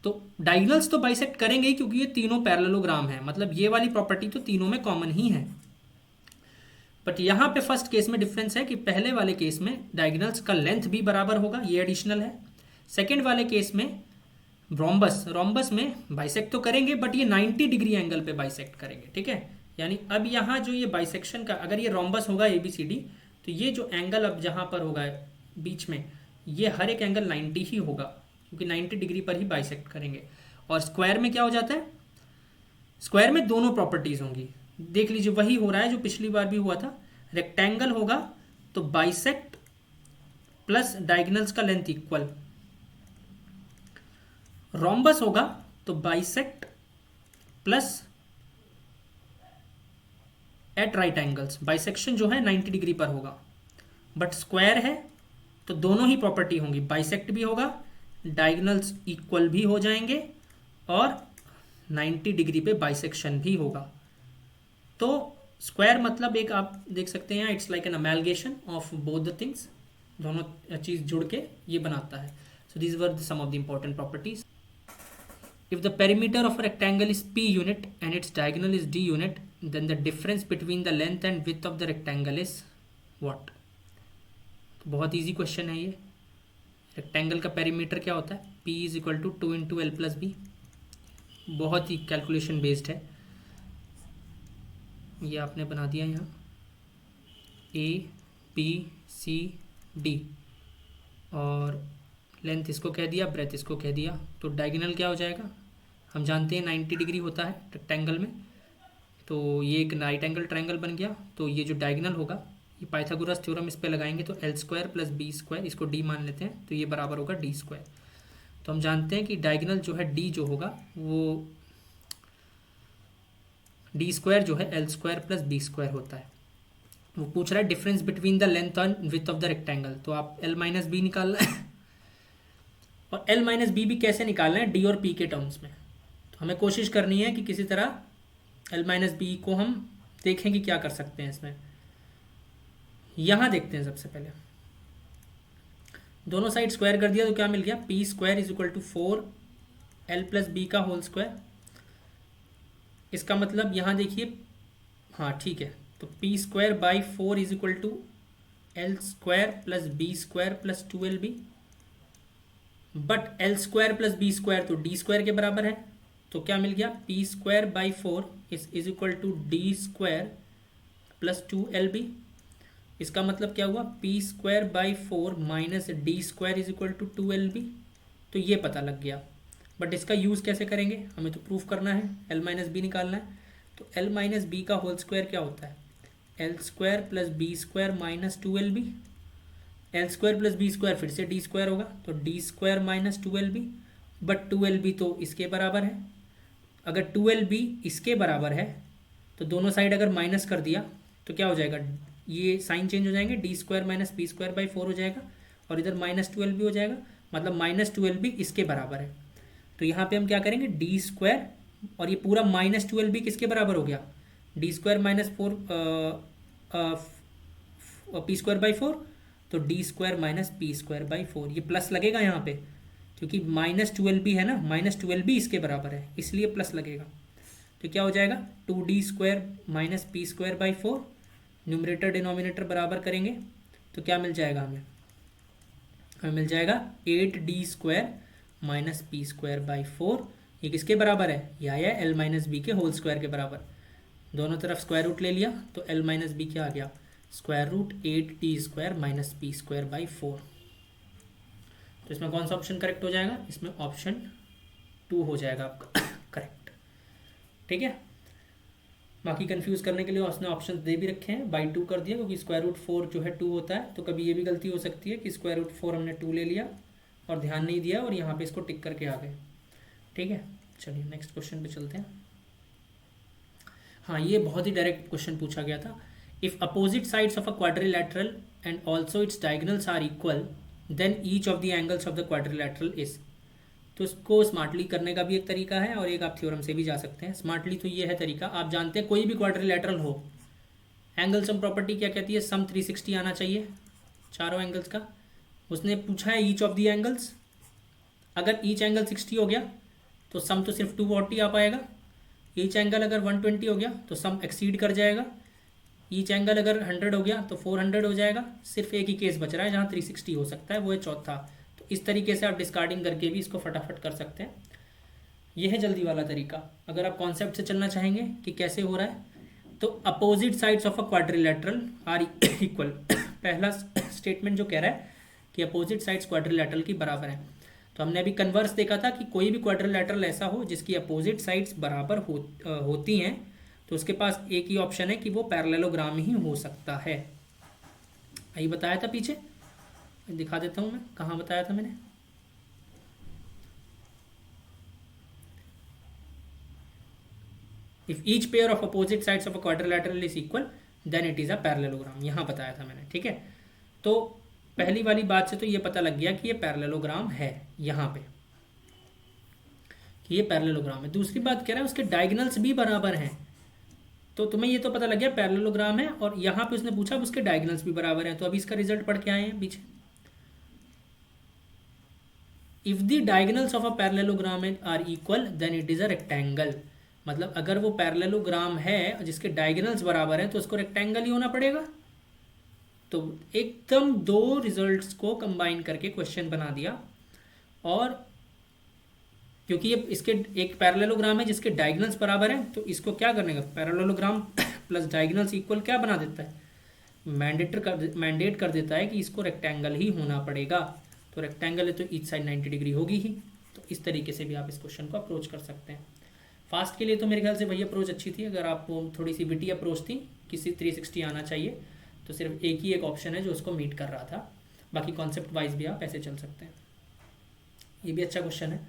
तो डायगोनल्स तो बाइसेक्ट करेंगे ही क्योंकि ये तीनों पैरेललोग्राम है, मतलब ये वाली प्रॉपर्टी तो तीनों में कॉमन ही है। बट यहाँ पे फर्स्ट केस में डिफरेंस है कि पहले वाले केस में डायगोनल्स का लेंथ भी बराबर होगा, ये एडिशनल है। सेकेंड वाले केस में रोम्बस में बाइसेक्ट तो करेंगे बट ये 90 डिग्री एंगल पे बाइसेक्ट करेंगे। ठीक है, यानी अब यहाँ जो ये बाइसेक्शन का, अगर ये रोम्बस होगा ABCD तो ये जो एंगल अब जहाँ पर होगा बीच में, ये हर एक एंगल 90 ही होगा क्योंकि 90 डिग्री पर ही बाइसेक्ट करेंगे। और स्क्वायर में क्या हो जाता है, स्क्वायर में दोनों प्रॉपर्टीज होंगी। देख लीजिए वही हो रहा है जो पिछली बार भी हुआ था। रेक्टेंगल होगा तो बाइसेक्ट प्लस डायगोनल्स का लेंथ इक्वल, रोम्बस होगा तो bisect plus at right angles, bisection जो है 90 डिग्री पर होगा। बट स्क्वायर है तो दोनों ही प्रॉपर्टी होंगी, बाइसेक्ट भी होगा, डायगोनल्स इक्वल भी हो जाएंगे और 90 डिग्री पे बाइसेक्शन भी होगा। तो स्क्वायर मतलब एक आप देख सकते हैं it's like an amalgamation of both the things, दोनों चीज जुड़ के ये बनाता है। So these were some of the important properties. If the perimeter of a rectangle is p unit and its diagonal is d unit, then the difference between the length and width of the rectangle is what? तो बहुत इजी क्वेश्चन है ये। रेक्टेंगल का पेरीमीटर क्या होता है, p is equal to 2 into L plus B, बहुत ही कैलकुलेशन बेस्ड है। ये आपने बना दिया यहाँ A B C D और लेंथ इसको कह दिया, ब्रेथ इसको कह दिया। तो डायगोनल क्या हो जाएगा, हम जानते हैं 90 डिग्री होता है रेक्टेंगल में, तो ये एक राइट एंगल ट्रायंगल बन गया। तो ये जो डायगोनल होगा, ये पाइथागोरस थ्योरम इस पे लगाएंगे तो L square plus B square, इसको डी मान लेते हैं, तो ये बराबर होगा डी स्क्वायर। तो हम जानते हैं कि डायगोनल जो है डी जो होगा वो डी स्क्वायर जो है L square plus B square होता है। वो पूछ रहा है difference between the length and width of the rectangle, तो आप एल माइनस बी निकालना है और एल माइनस बी भी कैसे निकालना है, डी और पी के टर्म्स में। तो हमें कोशिश करनी है कि किसी तरह एल माइनस बी को हम देखें कि क्या कर सकते हैं इसमें। यहां देखते हैं, सबसे पहले दोनों साइड स्क्वायर कर दिया तो क्या मिल गया, P square is equal to 4 L plus B का होल स्क्वायर। इसका मतलब यहां देखिए, हाँ ठीक है, तो P square by 4 is equal to L square plus B square plus 2LB। But L square plus B square तो डी स्क्वायर के बराबर है, तो क्या मिल गया, P square by 4 is equal to D square plus 2LB। इसका मतलब क्या हुआ, P square by 4 minus D square is equal to 2LB। तो ये पता लग गया। बट इसका यूज़ कैसे करेंगे, हमें तो प्रूफ करना है, एल माइनस बी निकालना है। तो एल माइनस बी का होल स्क्वायर क्या होता है, L square plus B square minus 2LB। L square plus B square फिर से डी स्क्वायर होगा, तो D square minus 2LB। But 2LB तो इसके बराबर है, अगर 2LB इसके बराबर है तो दोनों साइड अगर माइनस कर दिया तो क्या हो जाएगा, ये साइन चेंज हो जाएंगे, D square minus B square by 4 हो जाएगा और इधर माइनस 2LB हो जाएगा, मतलब माइनस 2LB इसके बराबर है। तो यहाँ पे हम क्या करेंगे, डी स्क्वायर और ये पूरा माइनस 2LB किसके बराबर हो गया, D square minus 4 P square by 4, तो D square minus P square by 4, ये प्लस लगेगा यहाँ पे क्योंकि माइनस 12b है ना, माइनस 12b इसके बराबर है इसलिए प्लस लगेगा। तो क्या हो जाएगा, 2d square minus P square by 4, numerator denominator बराबर करेंगे तो क्या मिल जाएगा हमें मिल जाएगा 8d square minus P square by 4। ये किसके बराबर है, ये आया एल माइनस बी के होल स्क्वायर के बराबर। दोनों तरफ स्क्वायर रूट ले लिया तो एल माइनस बी क्या आ गया, square root 8t² minus p² by 4। तो इसमें कौन सा ऑप्शन करेक्ट हो जाएगा? इसमें ऑप्शन 2 हो जाएगा आपका करेक्ट। ठीक है, बाकी कंफ्यूज करने के लिए उसने ऑप्शन दे भी रखे हैं, बाई 2 कर दिया क्योंकि स्क्वायर रूट 4 जो है 2 होता है, तो कभी ये भी गलती हो सकती है कि स्क्वायर रूट 4 हमने 2 ले लिया और ध्यान नहीं दिया और यहाँ पे इसको टिक करके आ गए। ठीक है, चलिए नेक्स्ट क्वेश्चन पे चलते हैं। हाँ, ये बहुत ही डायरेक्ट क्वेश्चन पूछा गया था। If opposite sides of a quadrilateral and also its diagonals are equal then each of the angles of the quadrilateral is. तो इसको स्मार्टली करने का भी एक तरीका है और एक आप थ्योरम से भी जा सकते हैं। स्मार्टली तो ये है तरीका, आप जानते हैं कोई भी क्वाड्रिलैटरल हो, एंगल सम प्रॉपर्टी क्या कहती है? सम 360 आना चाहिए चारों एंगल्स का। उसने पूछा है ईच ऑफ द एंगल्स, अगर ईच एंगल 60 हो गया तो सम तो सिर्फ 240 आ पाएगा। ईच एंगल अगर 120 हो गया तो सम एक्सीड कर जाएगा। ईच एंगल अगर 100 हो गया तो 400 हो जाएगा। सिर्फ एक ही केस बच रहा है जहाँ 360 हो सकता है, वो है चौथा। तो इस तरीके से आप डिस्कार्डिंग करके भी इसको फटाफट कर सकते हैं। यह है जल्दी वाला तरीका। अगर आप कॉन्सेप्ट से चलना चाहेंगे कि कैसे हो रहा है, तो opposite sides of a quadrilateral are equal. पहला स्टेटमेंट जो कह रहा है कि अपोजिट साइड्स क्वाड्रिलैटरल की बराबर हैं, तो हमने अभी कन्वर्स देखा था कि कोई भी क्वाड्रिलैटरल ऐसा हो जिसकी अपोजिट साइड्स बराबर होती हैं, तो उसके पास एक ही ऑप्शन है कि वो पैरेललोग्राम ही हो सकता है। यही बताया था पीछे, दिखा देता हूं मैं कहाँ बताया था मैंने। If each pair of opposite sides of a quadrilateral is equal then it is a parallelogram, यहाँ बताया था मैंने। ठीक है, तो पहली वाली बात से तो ये पता लग गया कि ये पैरेललोग्राम है, यहाँ पे कि ये पैरेललोग्राम है। दूसरी बात कह रहा है उसके डायगोनल्स भी बराबर हैं, तो तुम्हें ये तो पता लग गया पैरेललोग्राम है, और यहाँ पे उसने पूछा उसके डायगोनल्स भी बराबर हैं। तो अभी इसका रिजल्ट पढ़ के आए हैं पीछे। If the diagonals of a parallelogram are equal then it is a rectangle. मतलब अगर वो पैरेललोग्राम है जिसके डायगोनल्स बराबर हैं तो उसको रेक्टेंगल ही होना पड़ेगा। तो एकदम दो रिजल्ट्स को कंबाइन करके क्वेश्चन बना दिया। और क्योंकि ये इसके एक पैरेललोग्राम है जिसके डायगोनल्स बराबर हैं, तो इसको क्या करने का, पैरेललोग्राम प्लस डायगोनल्स इक्वल क्या बना देता है, मैंडेट कर देता है कि इसको रेक्टेंगल ही होना पड़ेगा। तो रेक्टेंगल है तो ईच साइड 90 डिग्री होगी ही। तो इस तरीके से भी आप इस क्वेश्चन को अप्रोच कर सकते हैं। फास्ट के लिए तो मेरे ख्याल से वही अप्रोच अच्छी थी। अगर आपको थोड़ी सी विटी अप्रोच थी, किसी 360 आना चाहिए, तो सिर्फ एक ही एक ऑप्शन है जो उसको मीट कर रहा था। बाकी कॉन्सेप्ट वाइज भी आप ऐसे चल सकते हैं। ये भी अच्छा क्वेश्चन है।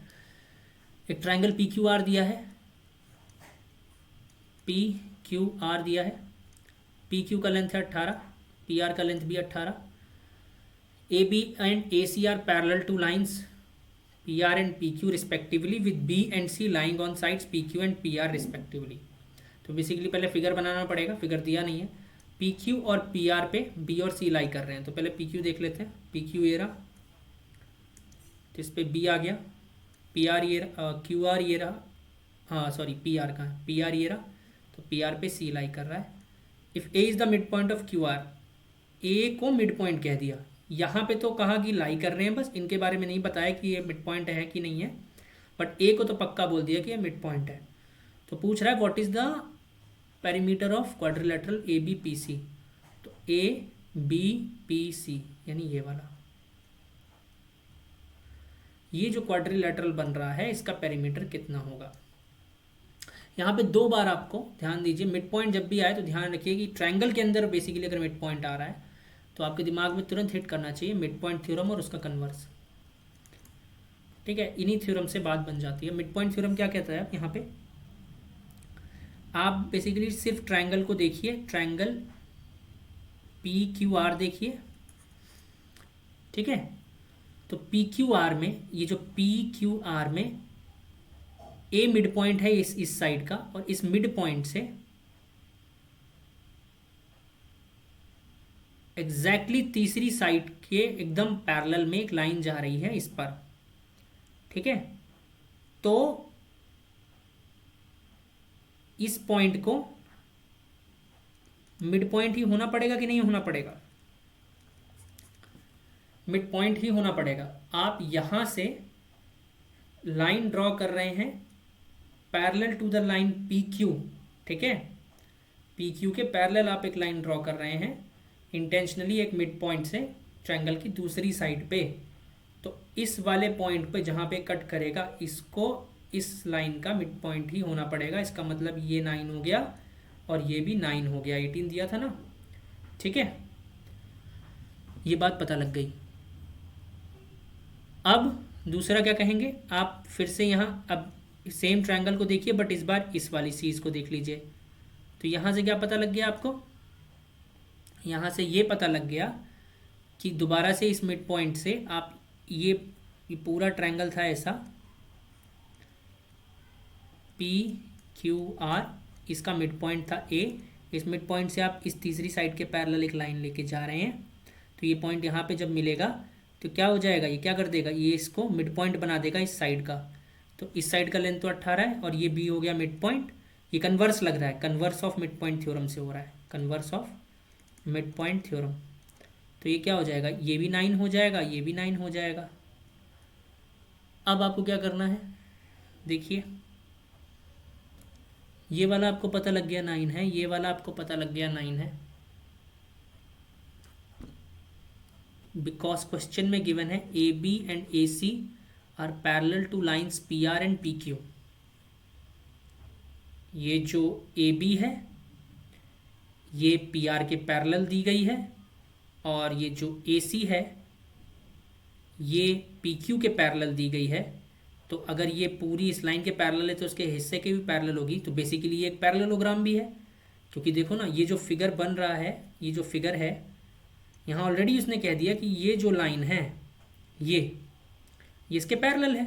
एक ट्राइंगल पी क्यू आर दिया है, पी क्यू आर दिया है। पी क्यू का लेंथ है 18, पी आर का लेंथ भी 18। A B and A C are parallel to lines P R and P Q respectively with B and C lying on sides P Q and P R respectively. तो बेसिकली पहले फिगर बनाना पड़ेगा, फिगर दिया नहीं है। पी क्यू और पी आर पे बी और सी लाई कर रहे हैं, तो पहले पी क्यू देख लेते हैं। पी क्यू ये रहा, तो इस पर बी आ गया। पी आर ये रहा, क्यू आर ये रहा, हाँ सॉरी पी आर का, पी आर ये रहा, तो पी आर पे सी लाई कर रहा है। If A is the mid point of Q R, A को मिड पॉइंट कह दिया। यहाँ पे तो कहा कि लाई कर रहे हैं, बस इनके बारे में नहीं बताया कि ये मिड पॉइंट है कि नहीं है, बट ए को तो पक्का बोल दिया कि ये मिड पॉइंट है। तो पूछ रहा है what is the perimeter of quadrilateral A B P C. तो ए बी पी सी यानी ये वाला, ये जो क्वाड्रिलेटरल बन रहा है इसका पेरीमीटर कितना होगा। यहाँ पे दो बार आपको ध्यान दीजिए, मिड पॉइंट जब भी आए तो ध्यान रखिए कि ट्रायंगल के अंदर बेसिकली अगर मिड पॉइंट आ रहा है तो आपके दिमाग में तुरंत हिट करना चाहिए मिड पॉइंट थ्योरम और उसका कन्वर्स। ठीक है, इन्हीं थ्योरम से बात बन जाती है। मिड पॉइंट थ्योरम क्या कहता है, यहाँ पे आप बेसिकली सिर्फ ट्रायंगल को देखिए, ट्रायंगल पी क्यू आर देखिए। ठीक है, तो पी क्यू आर में, ये जो पी क्यू आर में ए मिड पॉइंट है इस साइड का, और इस मिड पॉइंट से एग्जैक्टली तीसरी साइड के एकदम पैरेलल में एक लाइन जा रही है इस पर। ठीक है, तो इस पॉइंट को मिड पॉइंट ही होना पड़ेगा कि नहीं होना पड़ेगा, मिड पॉइंट ही होना पड़ेगा। आप यहां से लाइन ड्रॉ कर रहे हैं parallel to the line P Q. ठीक है, पी क्यू के पैरेलल आप एक लाइन ड्रॉ कर रहे हैं, इंटेंशनली एक मिड पॉइंट से ट्रायंगल की दूसरी साइड पे, तो इस वाले पॉइंट पे जहाँ पे कट करेगा इसको इस लाइन का मिड पॉइंट ही होना पड़ेगा। इसका मतलब ये 9 हो गया और ये भी 9 हो गया, 18 दिया था ना, ठीक है। ये बात पता लग गई। अब दूसरा क्या कहेंगे, आप फिर से यहाँ अब सेम ट्रायंगल को देखिए, बट इस बार इस वाली चीज़ को देख लीजिए। तो यहाँ से क्या पता लग गया आपको, यहाँ से ये पता लग गया कि दोबारा से इस मिड पॉइंट से आप ये पूरा ट्रायंगल था ऐसा पी क्यू आर, इसका मिड पॉइंट था ए। इस मिड पॉइंट से आप इस तीसरी साइड के पैरेलल एक लाइन लेके जा रहे हैं, तो ये पॉइंट यहाँ पे जब मिलेगा तो क्या हो जाएगा, ये क्या कर देगा, ये इसको मिड पॉइंट बना देगा इस साइड का। तो इस साइड का लेंथ तो 18 है और ये बी हो गया मिड पॉइंट। ये कन्वर्स लग रहा है, converse of mid point theorem से हो रहा है, converse of mid point theorem. तो ये क्या हो जाएगा, ये भी 9 हो जाएगा, ये भी 9 हो जाएगा। अब आपको क्या करना है, देखिए ये वाला आपको पता लग गया 9 है, ये वाला आपको पता लग गया 9 है, बिकॉज क्वेश्चन में गिवन है A B and A C are parallel to lines P R and P Q. ये जो ए बी है ये पी आर के पैरेलल दी गई है, और ये जो ए सी है ये पी क्यू के पैरेलल दी गई है। तो अगर ये पूरी इस लाइन के पैरेलल है तो उसके हिस्से के भी पैरेलल होगी, तो बेसिकली ये एक पैरेललोग्राम भी है। क्योंकि देखो ना, ये जो फिगर बन रहा है, ये जो फिगर है यहाँ ऑलरेडी उसने कह दिया कि ये जो लाइन है ये इसके पैरेलल है,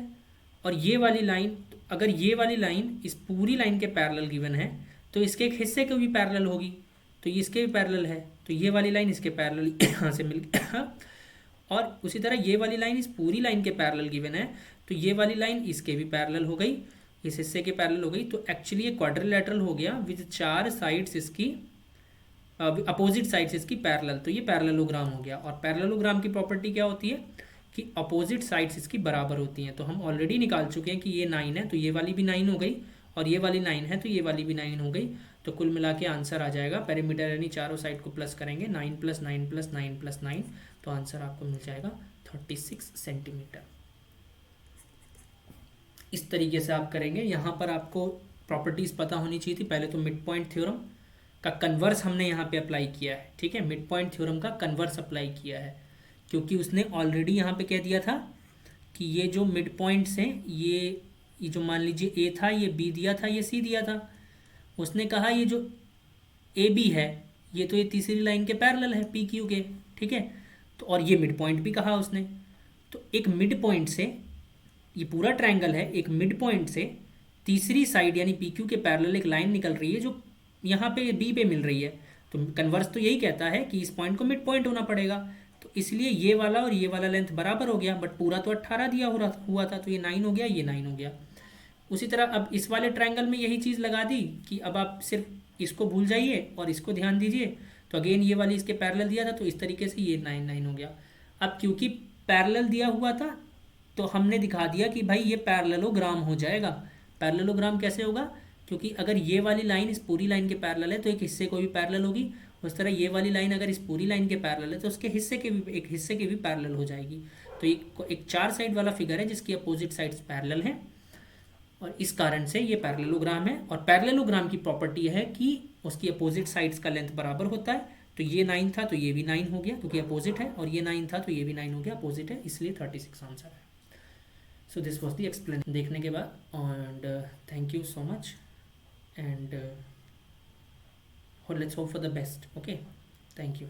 और ये वाली लाइन, अगर ये वाली लाइन इस पूरी लाइन के पैरेलल गिवन है तो इसके एक हिस्से को भी पैरेलल होगी, तो ये इसके भी पैरेलल है, तो ये वाली लाइन इसके पैरेलल यहाँ से मिल गया। और उसी तरह ये वाली लाइन इस पूरी लाइन के पैरेलल गिवन है, तो ये वाली लाइन इसके भी पैरेलल हो गई, इस हिस्से के पैरेलल हो गई। तो एक्चुअली ये क्वाड्रिलेटरल हो गया विद 4 साइड्स इसकी अपोजिट साइड्स इसकी पैरेलल, तो ये पैरेललोग्राम हो गया। और पैरेललोग्राम की प्रॉपर्टी क्या होती है कि अपोजिट साइड्स इसकी बराबर होती हैं। तो हम ऑलरेडी निकाल चुके हैं कि ये 9 है तो ये वाली भी 9 हो गई, और ये वाली 9 है तो ये वाली भी 9 हो गई। तो कुल मिला के आंसर आ जाएगा, पेरीमीटर यानी चारों साइड को प्लस करेंगे, 9 + 9 + 9 + 9, तो आंसर आपको मिल जाएगा 36 सेंटीमीटर। इस तरीके से आप करेंगे। यहाँ पर आपको प्रॉपर्टीज़ पता होनी चाहिए थी। पहले तो मिड पॉइंट थ्योरम का कन्वर्स हमने यहाँ पे अप्लाई किया है, ठीक है, मिड पॉइंट थ्योरम का कन्वर्स अप्लाई किया है, क्योंकि उसने ऑलरेडी यहाँ पे कह दिया था कि ये जो मिड पॉइंट्स हैं, ये जो मान लीजिए ए था, ये बी दिया था, ये सी दिया था। उसने कहा ये जो ए बी है ये तो ये तीसरी लाइन के पैरेलल है पी क्यू के, ठीक है। तो और ये मिड पॉइंट भी कहा उसने। तो एक मिड पॉइंट से, ये पूरा ट्रायंगल है, एक मिड पॉइंट से तीसरी साइड यानी पी क्यू के पैरेलल एक लाइन निकल रही है जो यहाँ पे बी पे मिल रही है। तो कन्वर्स तो यही कहता है कि इस पॉइंट को मिड पॉइंट होना पड़ेगा। तो इसलिए ये वाला और ये वाला लेंथ बराबर हो गया, बट पूरा तो 18 दिया हुआ था, तो ये 9 हो गया, ये 9 हो गया। उसी तरह अब इस वाले ट्रायंगल में यही चीज़ लगा दी कि अब आप सिर्फ इसको भूल जाइए और इसको ध्यान दीजिए। तो अगेन ये वाली इसके पैरेलल दिया था, तो इस तरीके से ये 9 हो गया। अब क्योंकि पैरेलल दिया हुआ था तो हमने दिखा दिया कि भाई ये पैरेललोग्राम हो जाएगा। पैरेललोग्राम कैसे होगा, क्योंकि अगर ये वाली लाइन इस पूरी लाइन के पैरेलल है तो एक हिस्से को भी पैरेलल होगी, उस तरह ये वाली लाइन अगर इस पूरी लाइन के पैरेलल है तो उसके हिस्से के भी एक हिस्से के भी पैरेलल हो जाएगी। तो एक 4 साइड वाला फिगर है जिसकी अपोजिट साइड्स पैरेलल हैं, और इस कारण से ये पैरेललोग्राम है। और पैरेललोग्राम की प्रॉपर्टी है कि उसकी अपोजिट साइड्स का लेंथ बराबर होता है। तो ये 9 था तो ये भी 9 हो गया क्योंकि अपोजिट है, और ये 9 था तो ये भी 9 हो गया, अपोजिट है, इसलिए 36 आंसर है। So this was the explanation देखने के बाद, and thank you so much, and let's hope for the best. Okay, thank you.